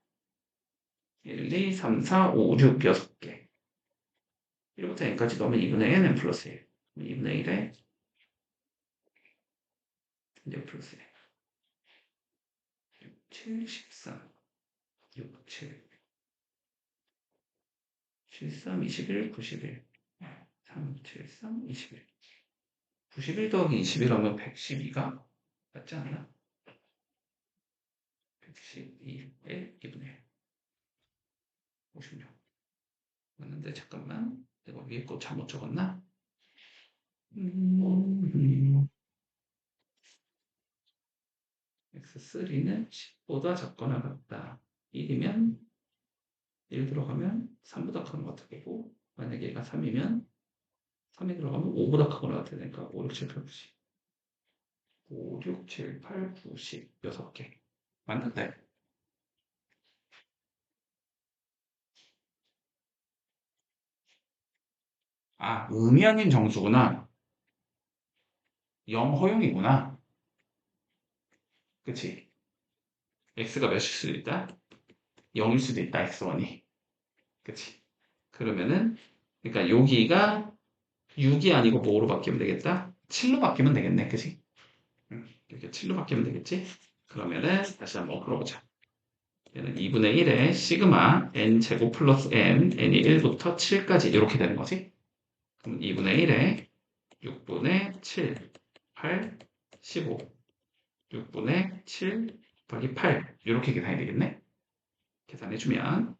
S1: 1, 2, 3, 4, 5, 6, 6개. 1부터 n까지 넣으면 2분의 n 플러스 1. 2분의 1에 n 플러스 1. 7, 14, 6, 7, 73, 21, 91. 3, 7, 3, 21. 91 더하기 21하면 112가 맞지 않나? 112에 2분의 1. 56. 맞는데 잠깐만. 내가 위에 거 잘못 적었나? X3는 10보다 작거나 같다. 1이면 1 들어가면 3보다 큰 것 같아 보고, 만약에 얘가 3이면 3이 들어가면 5보다 크거나 같아야 되니까 5, 6, 7, 8, 9, 10. 5, 6, 7, 8, 9, 10. 6개. 맞는데? 의미 아닌 정수구나. 0 허용이구나. 그치? x가 몇일 수도 있다? 0일 수도 있다, x1이. 그치? 그러면은, 그러니까 여기가 6이 아니고 뭐로 바뀌면 되겠다? 7로 바뀌면 되겠네, 그치? 이렇게 7로 바뀌면 되겠지? 그러면은, 다시 한번 풀어보자. 얘는 2분의 1에 시그마 n 제곱 플러스 n, n이 1부터 7까지 이렇게 되는 거지? 그럼 2분의 1에 6분의 7, 8, 15, 6분의 7 곱하기 8 이렇게 계산이 되겠네? 계산해주면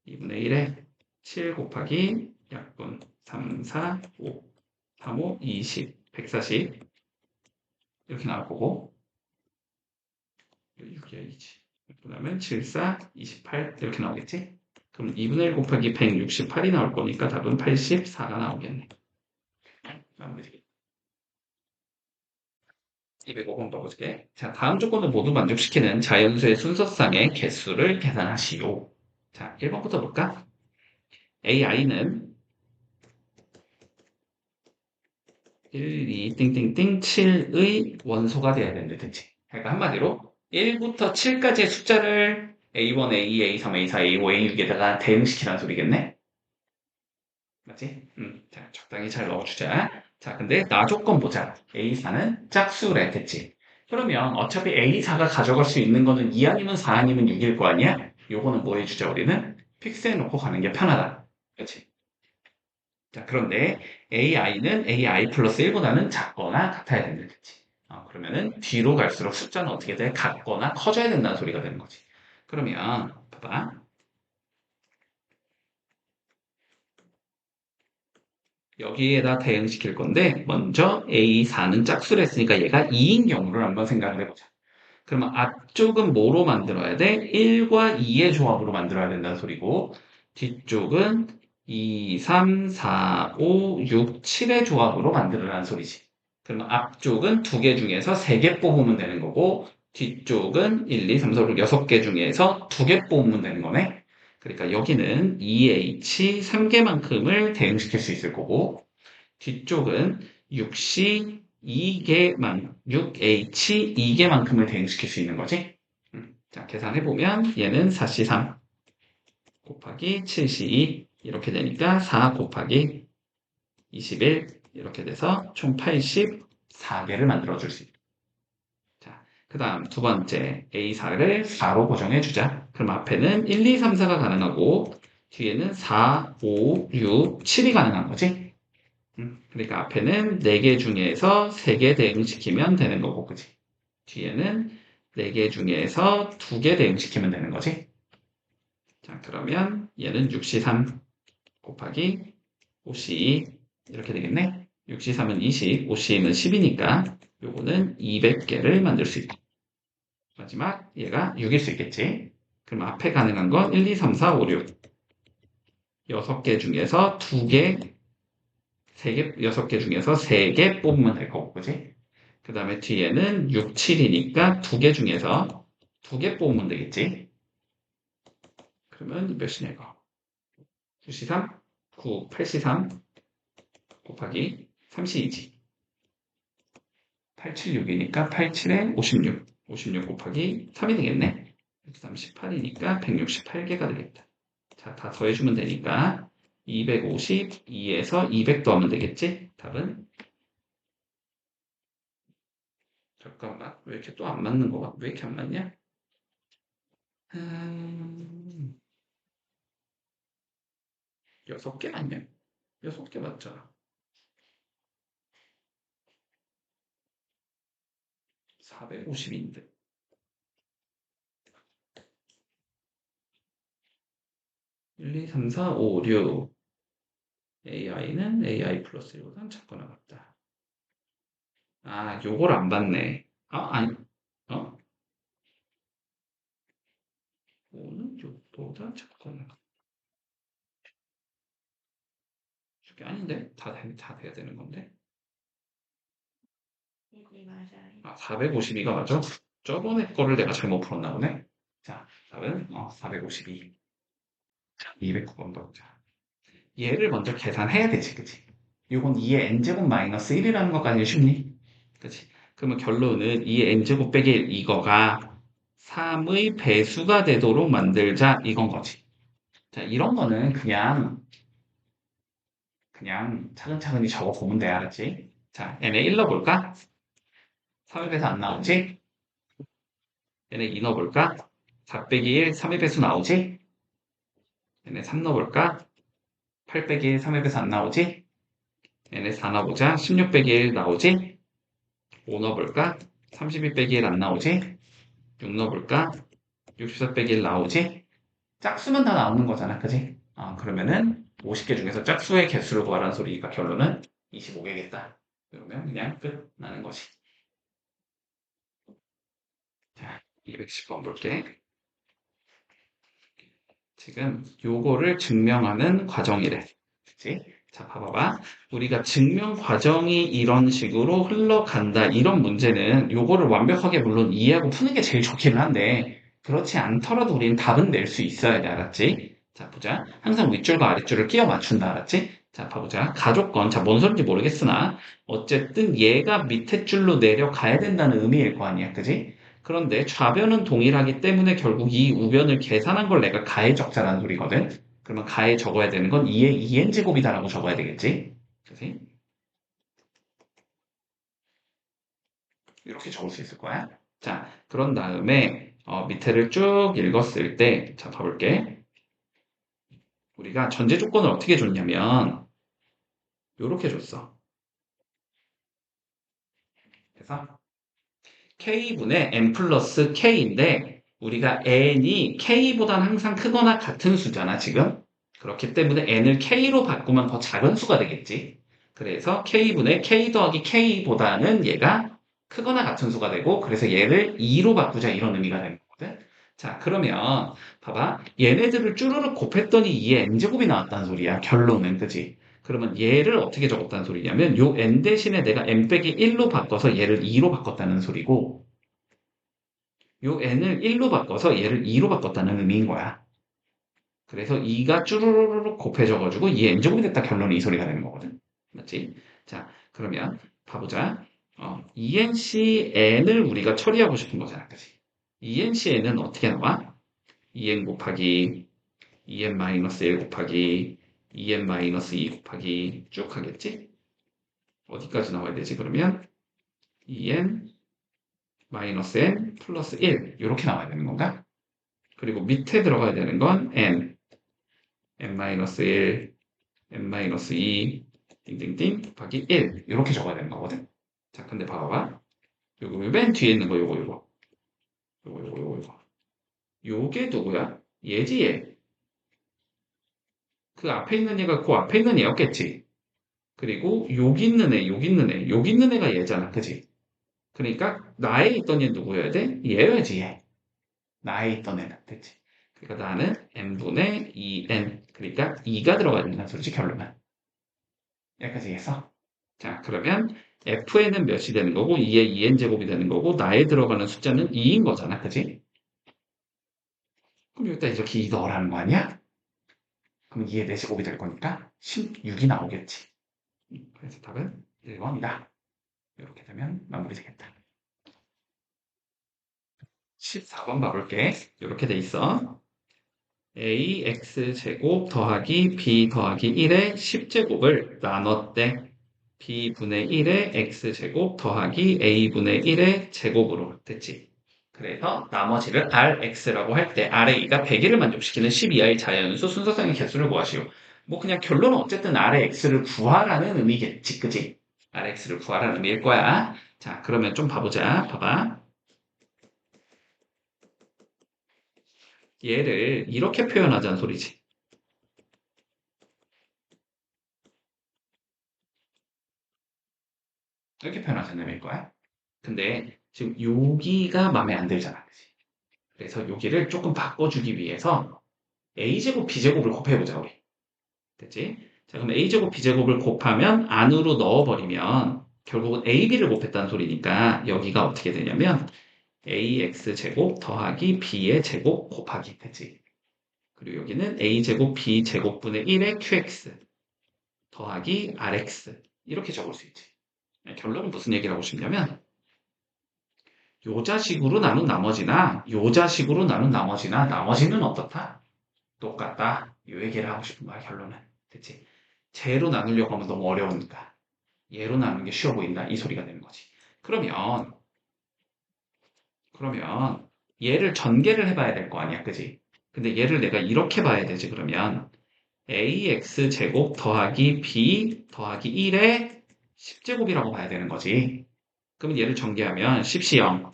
S1: 2분의 1에 7 곱하기 약분 3, 4, 5, 3, 5, 20, 140 이렇게 나올 거고 6이야 2지. 그 다음에 7, 4, 28 이렇게 나오겠지? 그럼 2분의 1 곱하기 168이 나올 거니까 답은 84가 나오겠네. 마무리. 205번 가보게. 자, 다음 조건을 모두 만족시키는 자연수의 순서상의 개수를 계산하시오. 자, 1번부터 볼까? ai는 1, 2, 띵띵띵 7의 원소가 돼야 되는데, 그치? 그러니까 한마디로 1부터 7까지의 숫자를 A1, A2, A3, A4, A5, A6에다가 대응시키라는 소리겠네? 맞지? 자, 적당히 잘 넣어주자. 자, 근데 나 조건 보자. A4는 짝수래, 됐지? 그러면 어차피 A4가 가져갈 수 있는 거는 2 아니면 4 아니면 6일 거 아니야? 요거는 뭐 해주자, 우리는? 픽스해놓고 가는 게 편하다. 그치? 자, 그런데 AI는 AI 플러스 1보다는 작거나 같아야 된다. 그치? 그러면은 뒤로 갈수록 숫자는 어떻게 돼? 같거나 커져야 된다는 소리가 되는 거지. 그러면, 봐봐. 여기에다 대응시킬 건데 먼저 A4는 짝수를 했으니까 얘가 2인 경우를 한번 생각을 해보자. 그러면 앞쪽은 뭐로 만들어야 돼? 1과 2의 조합으로 만들어야 된다는 소리고 뒤쪽은 2, 3, 4, 5, 6, 7의 조합으로 만들어라는 소리지. 그러면 앞쪽은 2개 중에서 3개 뽑으면 되는 거고 뒤쪽은 1, 2, 3, 4, 5, 6개 중에서 2개 뽑으면 되는 거네. 그러니까 여기는 2H 3개만큼을 대응시킬 수 있을 거고, 뒤쪽은 6C 6H 2개만큼을 대응시킬 수 있는 거지. 자, 계산해보면 얘는 4C3 곱하기 7C2 이렇게 되니까 4 곱하기 21 이렇게 돼서 총 84개를 만들어줄 수 있다. 자, 그 다음 두 번째 A4를 4로 고정해주자. 그럼 앞에는 1, 2, 3, 4가 가능하고 뒤에는 4, 5, 6, 7이 가능한 거지. 그러니까 앞에는 4개 중에서 3개 대응시키면 되는 거고, 그지? 뒤에는 4개 중에서 2개 대응시키면 되는 거지. 자, 그러면 얘는 6C3 곱하기 5C2 이렇게 되겠네. 6C3은 20, 5C2는 10이니까 요거는 200개를 만들 수 있다. 마지막 얘가 6일 수 있겠지. 그럼 앞에 가능한 건 1, 2, 3, 4, 5, 6. 6개 중에서 2개, 3개, 6개 중에서 3개 뽑으면 될 거고, 그지? 그 다음에 뒤에는 6, 7이니까 2개 중에서 2개 뽑으면 되겠지. 그러면 몇이냐, 이거. 9C3, 9, 8C3 곱하기 3C2지. 876이니까 87에 56. 56 곱하기 3이 되겠네. 38이니까 168개가 되겠다. 자, 다 더해주면 되니까 252에서 200 더하면 되겠지? 답은? 잠깐만. 왜 이렇게 또 안 맞는 거야? 왜 이렇게 안 맞냐? 6개 맞냐? 6개 맞잖아. 450인데. 1, 2, 3, 4, 5, 6. AI는 AI 플러스 1보단 작거나 같다. 아, 요걸 안 봤네. 아니. 어? 5는 6보다 작거나 같다. 이게 아닌데? 다 돼야 되는 건데? 아, 452가 맞아? 저번에 거를 내가 잘못 풀었나 보네. 자, 답은 452. 자, 209번 보자. 얘를 먼저 계산해야 되지, 그치? 이건 2의 n제곱 마이너스 1이라는 것까지 쉽니? 그치? 그러면 결론은 2의 n제곱 빼기 이거가 3의 배수가 되도록 만들자 이건 거지. 자, 이런 거는 그냥 차근차근히 적어보면 돼, 알았지? 자, 얘네 1 넣어볼까? 3의 배수 안 나오지? 얘네 2 넣어볼까? 4 빼기 1, 3의 배수 나오지? 얘네 3 넣어볼까? 8 빼기 1, 3의 배수 안 나오지? 얘네 4 넣어보자. 16 빼기 1 나오지? 5 넣어볼까? 32 빼기 1 안 나오지? 6 넣어볼까? 64 빼기 1 나오지? 짝수면 다 나오는 거잖아, 그지? 그러면은 50개 중에서 짝수의 개수를 구하라는 소리니까 결론은 25개겠다. 그러면 그냥 끝 나는 거지. 자, 210번 볼게. 지금 요거를 증명하는 과정이래. 그치? 자, 봐봐봐. 우리가 증명 과정이 이런 식으로 흘러간다. 이런 문제는 요거를 완벽하게 물론 이해하고 푸는 게 제일 좋기는 한데 그렇지 않더라도 우리는 답은 낼 수 있어야 돼. 알았지? 자, 보자. 항상 윗줄과 아랫줄을 끼워 맞춘다. 알았지? 자, 봐보자. 가족건. 자, 뭔 소린지 모르겠으나 어쨌든 얘가 밑에 줄로 내려가야 된다는 의미일 거 아니야. 그지? 그런데 좌변은 동일하기 때문에 결국 이 우변을 계산한 걸 내가 가에 적자라는 소리거든. 그러면 가에 적어야 되는 건 2의 2n 제곱이다라고 적어야 되겠지. 그치? 이렇게 적을 수 있을 거야. 자, 그런 다음에 밑에를 쭉 읽었을 때, 자, 봐볼게. 우리가 전제 조건을 어떻게 줬냐면 이렇게 줬어. 그래서 K분의 n 플러스 K인데 우리가 n이 K보다는 항상 크거나 같은 수잖아, 지금. 그렇기 때문에 n을 K로 바꾸면 더 작은 수가 되겠지. 그래서 K분의 K 더하기 K보다는 얘가 크거나 같은 수가 되고 그래서 얘를 2로 바꾸자 이런 의미가 되는 거거든. 자, 그러면 봐봐. 얘네들을 쭈르륵 곱했더니 2의 n제곱이 나왔다는 소리야. 결론은, 그지? 그러면 얘를 어떻게 적었다는 소리냐면 요 n 대신에 내가 n 빼기 1로 바꿔서 얘를 2로 바꿨다는 소리고 요 n을 1로 바꿔서 얘를 2로 바꿨다는 의미인 거야. 그래서 2가 쭈루루룩 곱해져가지고 2의 n제곱이 됐다 결론이 이 소리가 되는 거거든. 맞지? 자, 그러면 봐보자. 2NCN을 우리가 처리하고 싶은 거잖아. 그치? 2NCN은 어떻게 나와? 2N 곱하기 2N-1 곱하기 2N-2 곱하기 쭉 하겠지? 어디까지 나와야 되지? 그러면 2N-N 플러스 1 이렇게 나와야 되는 건가? 그리고 밑에 들어가야 되는 건 N, N-1, N-2 띵띵띵 곱하기 1 이렇게 적어야 되는 거거든. 자, 근데 봐봐. 요거 맨 뒤에 있는 거 요거. 요게 누구야? 얘지 얘. 그 앞에 있는 얘가 그 앞에 있는 얘였겠지. 그리고 여기 있는 애가 얘잖아. 그지? 그러니까 나에 있던 얘 누구여야 돼? 얘여야지 얘. 나에 있던 애는. 됐지? 그러니까 나는 n분의 2n. 그러니까 2가 들어가야 된다는 소리지 결론은. 여기까지 했어? 자, 그러면 fn은 몇이 되는 거고 2의 2n 제곱이 되는 거고 나에 들어가는 숫자는 2인 거잖아. 그지? 그럼 여기다 이렇게 2 넣으라는 거 아니야? 그럼 2의 4제곱이 될 거니까 16이 나오겠지. 그래서 답은 1번이다. 이렇게 되면 마무리 되겠다. 14번 봐볼게. 이렇게 돼 있어. ax제곱 더하기 b 더하기 1의 10제곱을 나눴대. b분의 1의 x제곱 더하기 a분의 1의 제곱으로 됐지. 그래서 나머지를 rx라고 할 때 ra가 100일을 만족시키는 12i 자연수 순서상의 개수를 구하시오. 뭐 그냥 결론은 어쨌든 r의 x를 구하라는 의미겠지. 그지? rx를 구하라는 의미일 거야. 자, 그러면 좀 봐보자. 봐봐. 얘를 이렇게 표현하자는 소리지. 이렇게 표현하자는 의미일 거야. 근데 지금 여기가 마음에 안 들잖아. 그치? 그래서 여기를 조금 바꿔주기 위해서 a제곱 b제곱을 곱해보자 우리. 됐지? 자, 그럼 a제곱 b제곱을 곱하면 안으로 넣어버리면 결국은 ab를 곱했다는 소리니까 여기가 어떻게 되냐면 ax제곱 더하기 b의 제곱 곱하기 됐지? 그리고 여기는 a제곱 b제곱분의 1의 qx 더하기 rx 이렇게 적을 수 있지. 결론은 무슨 얘기를 하고 싶냐면 요 자식으로 나눈 나머지나 요 자식으로 나눈 나머지나 나머지는 어떻다? 똑같다. 요 얘기를 하고 싶은 거야 결론은. 그치? 쟤로 나누려고 하면 너무 어려우니까 얘로 나누는 게 쉬워 보인다 이 소리가 되는 거지. 그러면 얘를 전개를 해봐야 될 거 아니야 그지? 근데 얘를 내가 이렇게 봐야 되지 그러면 ax제곱 더하기 b 더하기 1의 10제곱이라고 봐야 되는 거지. 그럼 얘를 전개하면 10시 0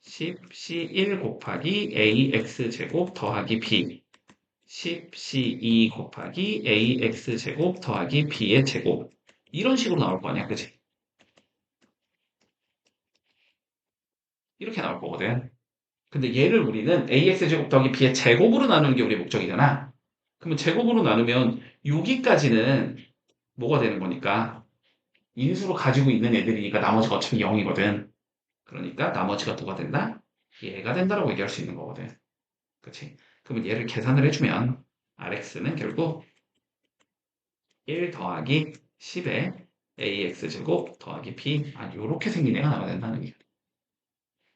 S1: 10시 1 곱하기 ax제곱 더하기 b 10시 2 곱하기 ax제곱 더하기 b의 제곱 이런 식으로 나올 거 아니야 그치? 이렇게 나올 거거든. 근데 얘를 우리는 ax제곱 더하기 b의 제곱으로 나누는 게 우리 목적이잖아. 그러면 제곱으로 나누면 여기까지는 뭐가 되는 거니까 인수로 가지고 있는 애들이니까 나머지가 어차피 0이거든. 그러니까 나머지가 뭐가 된다? 얘가 된다라고 얘기할 수 있는 거거든. 그치? 그러면 얘를 계산을 해주면 rx는 결국 1 더하기 10의 ax제곱 더하기 b 요렇게 생긴 애가 나와야 된다는 얘기야.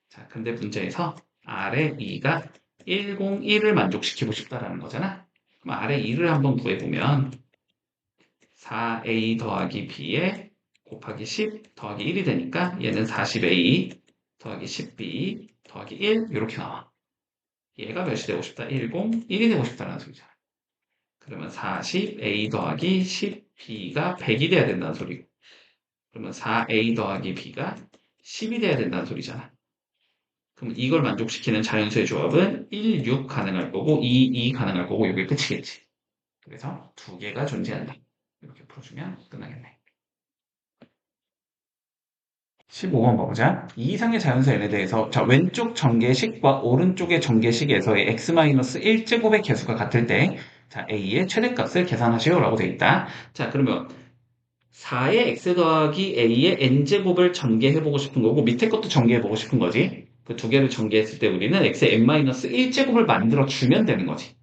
S1: 자, 근데 문제에서 r의 2가 101을 만족시키고 싶다라는 거잖아. 그럼 r의 2를 한번 구해보면 4a 더하기 b에 곱하기 10 더하기 1이 되니까 얘는 40a 더하기 10b 더하기 1 이렇게 나와. 얘가 몇이 되고 싶다? 101이 되고 싶다는 소리잖아. 그러면 40a 더하기 10b가 100이 돼야 된다는 소리고 그러면 4a 더하기 b가 10이 돼야 된다는 소리잖아. 그럼 이걸 만족시키는 자연수의 조합은 1, 6 가능할 거고 2, 2 가능할 거고 이게 끝이겠지. 그래서 두 개가 존재한다. 이렇게 풀어주면 끝나겠네. 15번 봐보자. 이 이상의 자연수 n에 대해서 자 왼쪽 전개식과 오른쪽의 전개식에서의 x-1제곱의 개수가 같을 때 자 a의 최대값을 계산하시오라고 되어 있다. 자 그러면 4의 x 더하기 a의 n제곱을 전개해보고 싶은 거고 밑에 것도 전개해보고 싶은 거지. 그 두 개를 전개했을 때 우리는 x의 n-1제곱을 만들어주면 되는 거지.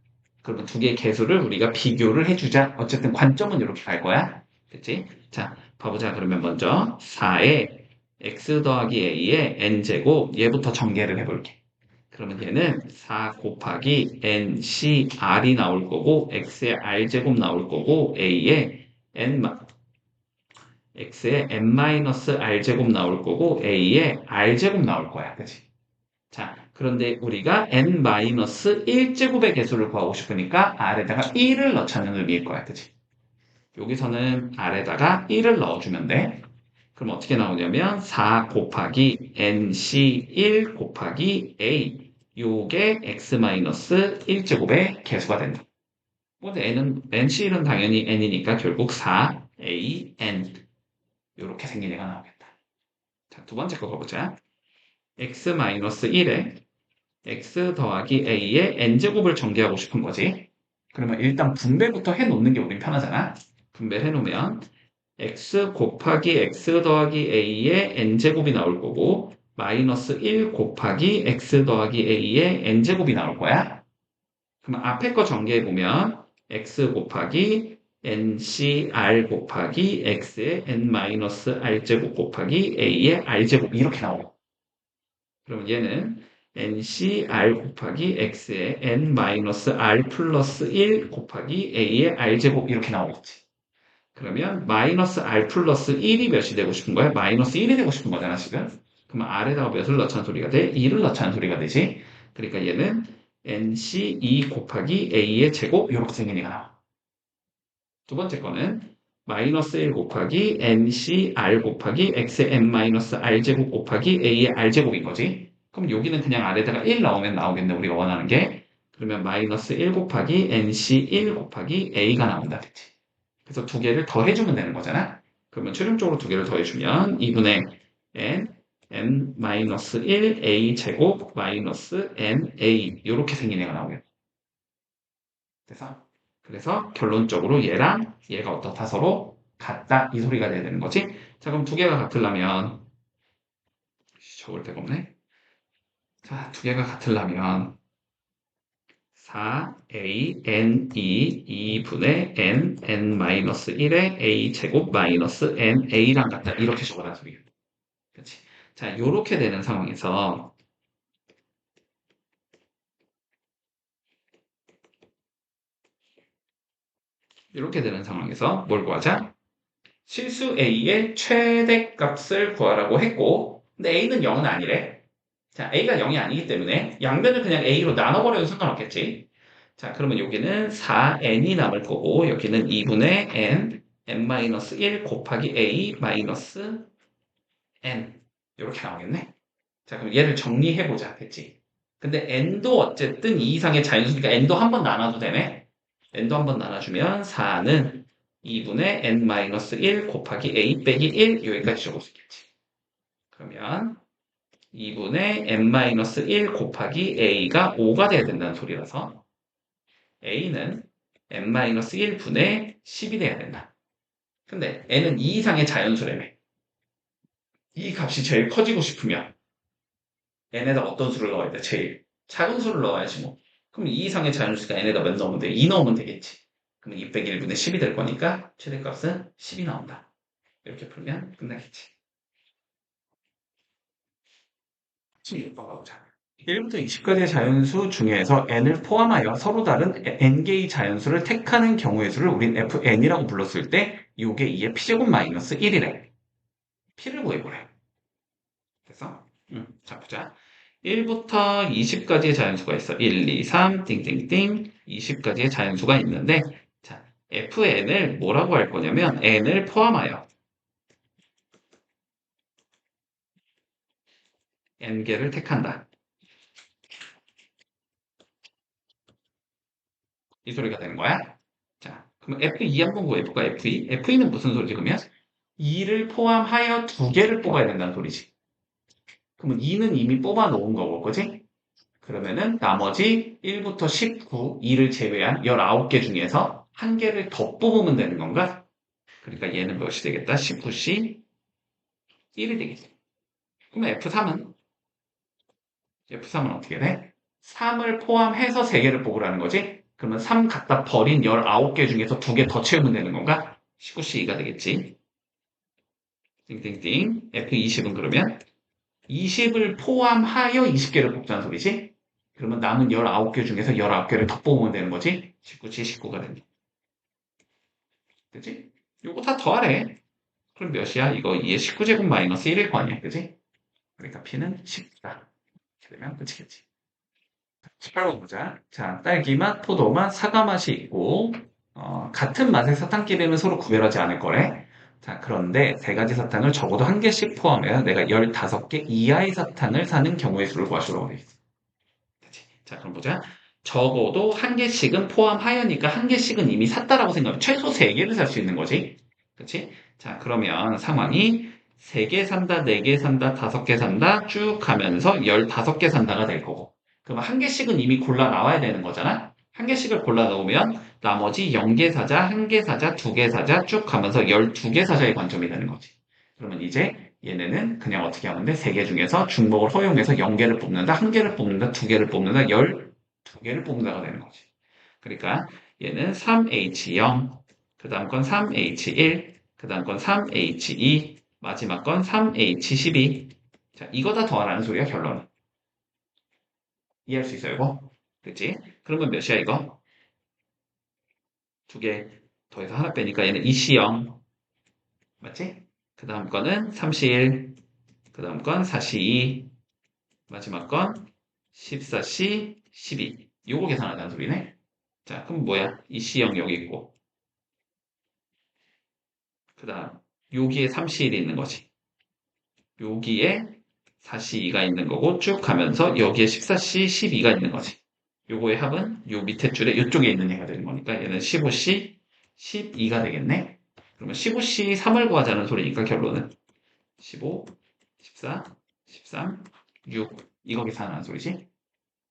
S1: 그러면 두 개의 개수를 우리가 비교를 해주자. 어쨌든 관점은 이렇게 갈 거야. 그치? 자, 봐보자. 그러면 먼저 4에 x 더하기 a의 n제곱 얘부터 전개를 해볼게. 그러면 얘는 4 곱하기 ncr이 나올 거고 x의 r제곱 나올 거고 a의 x의 n-r제곱 나올 거고 a의 r제곱 나올 거야. 그치? 자, 그런데 우리가 n-1제곱의 개수를 구하고 싶으니까 r에다가 1을 넣자는 의미일 거야. 그치? 여기서는 r에다가 1을 넣어주면 돼. 그럼 어떻게 나오냐면 4 곱하기 nc1 곱하기 a 요게 x-1제곱의 개수가 된다. 근데 n은 nc1은 당연히 n이니까 결국 4a n 이렇게 생긴 애가 나오겠다. 자, 두 번째 거 가보자. x-1에 x 더하기 a의 n제곱을 전개하고 싶은 거지. 그러면 일단 분배부터 해놓는 게 우린 편하잖아. 분배를 해놓으면 x 곱하기 x 더하기 a의 n제곱이 나올 거고 마이너스 1 곱하기 x 더하기 a의 n제곱이 나올 거야. 그럼 앞에 거 전개해보면 x 곱하기 ncr 곱하기 x의 n-r제곱 곱하기 a의 r제곱 이렇게 나오고 그럼 얘는 ncr 곱하기 x의 n-r 플러스 1 곱하기 a의 r제곱 이렇게 나오겠지. 그러면 마이너스 r 플러스 1이 몇이 되고 싶은 거야? 마이너스 1이 되고 싶은 거잖아, 지금. 그러면 r에다가 몇을 넣자는 소리가 돼? 2를 넣자는 소리가 되지. 그러니까 얘는 nc2 곱하기 a의 제곱 이렇게 생긴 애가 나와. 두 번째 거는 마이너스 1 곱하기 ncr 곱하기 x의 n-r 제곱 곱하기 a의 r 제곱인 거지. 그럼 여기는 그냥 r에다가 1 넣으면 나오겠네, 우리가 원하는 게. 그러면 마이너스 1 곱하기 nc1 곱하기 a가 나온다, 됐지. 그래서 두 개를 더해주면 되는 거잖아. 그러면 최종적으로 두 개를 더해주면 2분의 n-1 a 제곱 마이너스 n a 이렇게 생긴 애가 나오겠다. 그래서 결론적으로 얘랑 얘가 어떻다 서로 같다 이 소리가 돼야 되는 거지. 자 그럼 두 개가 같으려면 적을 데가 없네. 자 두 개가 같으려면 4a n 2분의 n-1의 a 제곱 마이너스 n a랑 같다 이렇게 적어라 소리야. 그렇지. 자 이렇게 되는 상황에서 뭘 구하자? 실수 a의 최대값을 구하라고 했고 근데 a는 0은 아니래. 자 a가 0이 아니기 때문에 양변을 그냥 a로 나눠버려도 상관없겠지. 자 그러면 여기는 4n이 남을 거고 여기는 2분의 n-1 곱하기 a 마이너스 n 이렇게 나오겠네. 자 그럼 얘를 정리해보자. 됐지? 근데 n도 어쨌든 2 이상의 자연수니까 n도 한 번 나눠도 되네. n도 한 번 나눠주면 4는 2분의 n-1 곱하기 a 빼기 1 여기까지 적을 수 있겠지. 그러면 2분의 n-1 곱하기 a가 5가 돼야 된다는 소리라서 a는 n-1분의 10이 돼야 된다. 근데 n은 2 이상의 자연수라며. 이 값이 제일 커지고 싶으면 n에다 어떤 수를 넣어야 돼? 제일 작은 수를 넣어야지 뭐. 그럼 2 이상의 자연수가 n에다 몇 넣으면 돼? 2 넣으면 되겠지. 그럼 2 빼기 1분의 10이 될 거니까 최대값은 10이 나온다. 이렇게 풀면 끝나겠지. 16번 가보자. 1부터 20까지의 자연수 중에서 n을 포함하여 서로 다른 n개의 자연수를 택하는 경우의 수를 우린 fn이라고 불렀을 때 요게 2의 p제곱 마이너스 1이래. p를 구해보래. 그래서 자 보자. 1부터 20까지의 자연수가 있어. 1, 2, 3, 띵띵띵 20까지의 자연수가 있는데 자 fn을 뭐라고 할 거냐면 n을 포함하여 n개를 택한다. 이 소리가 되는 거야. 자, 그럼 F2 한번 구해볼까? F2. F2는 무슨 소리지, 그러면? 2를 포함하여 두 개를 뽑아야 된다는 소리지. 그러면 2는 이미 뽑아 놓은 거고, 그지? 그러면은 나머지 1부터 19, 2를 제외한 19개 중에서 한 개를 더 뽑으면 되는 건가? 그러니까 얘는 몇이 되겠다? 19C 1이 되겠지. 그러면 F3은 어떻게 돼? 3을 포함해서 3개를 뽑으라는 거지? 그러면 3 갖다 버린 19개 중에서 2개 더 채우면 되는 건가? 19C2가 되겠지. 띵띵띵. F20은 그러면 20을 포함하여 20개를 뽑자는 소리지? 그러면 남은 19개 중에서 19개를 더 뽑으면 되는 거지? 19C 19가 된다. 그치? 요거 다 더하래. 그럼 몇이야? 이거 2의 19제곱 마이너스 1일 거 아니야. 그치? 그러니까 P는 10이다. 이렇게 되면 끝이겠지. 18번 보자. 자, 딸기 맛, 포도 맛, 사과 맛이 있고, 같은 맛의 사탕끼리는 서로 구별하지 않을 거래. 자, 그런데 세 가지 사탕을 적어도 한 개씩 포함해서 내가 15개 이하의 사탕을 사는 경우의 수를 구하시라고 돼 있어. 그치? 자, 그럼 보자. 적어도 한 개씩은 포함하여니까 한 개씩은 이미 샀다라고 생각하면 최소 세 개를 살 수 있는 거지. 그치? 자, 그러면 상황이 3개 산다, 4개 산다, 5개 산다 쭉 가면서 15개 산다가 될 거고. 그러면 한 개씩은 이미 골라 나와야 되는 거잖아? 한 개씩을 골라 넣으면 나머지 0개 사자, 1개 사자, 2개 사자 쭉 가면서 12개 사자의 관점이 되는 거지. 그러면 이제 얘네는 그냥 어떻게 하면 돼? 3개 중에서 중복을 허용해서 0개를 뽑는다, 1개를 뽑는다, 2개를 뽑는다, 12개를 뽑는다가 되는 거지. 그러니까 얘는 3H0, 그 다음 건 3H1, 그 다음 건 3H2, 마지막 건 3H12. 자, 이거 다 더하라는 소리야, 결론은. 이해할 수 있어요, 이거? 그치? 그러면 몇이야, 이거? 2개 더해서 하나 빼니까 얘는 2C0. 맞지? 그 다음 거는 3C1, 그 다음 건 4C2, 마지막 건 14C, 12. 요거 계산하자는 소리네. 자, 그럼 뭐야? 2C0 여기 있고, 그 다음 여기에 3C1이 있는 거지. 여기에 4C2가 있는 거고 쭉 가면서 여기에 14C, 12가 있는 거지. 요거의 합은 요 밑에 줄에 이쪽에 있는 얘가 되는 거니까 얘는 15C, 12가 되겠네. 그러면 15C 3을 구하자는 소리니까 결론은 15, 14, 13, 6 이거 계산하는 소리지.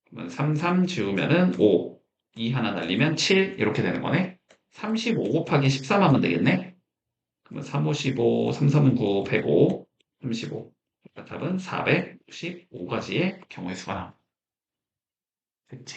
S1: 그러면 3, 3 지우면은 5, 2 하나 날리면 7 이렇게 되는 거네. 35 곱하기 13 하면 되겠네. 그러면 3, 5, 15, 3, 3, 9, 105, 35. 답은 465가지의 경우의 수가 나옵니다. 됐지?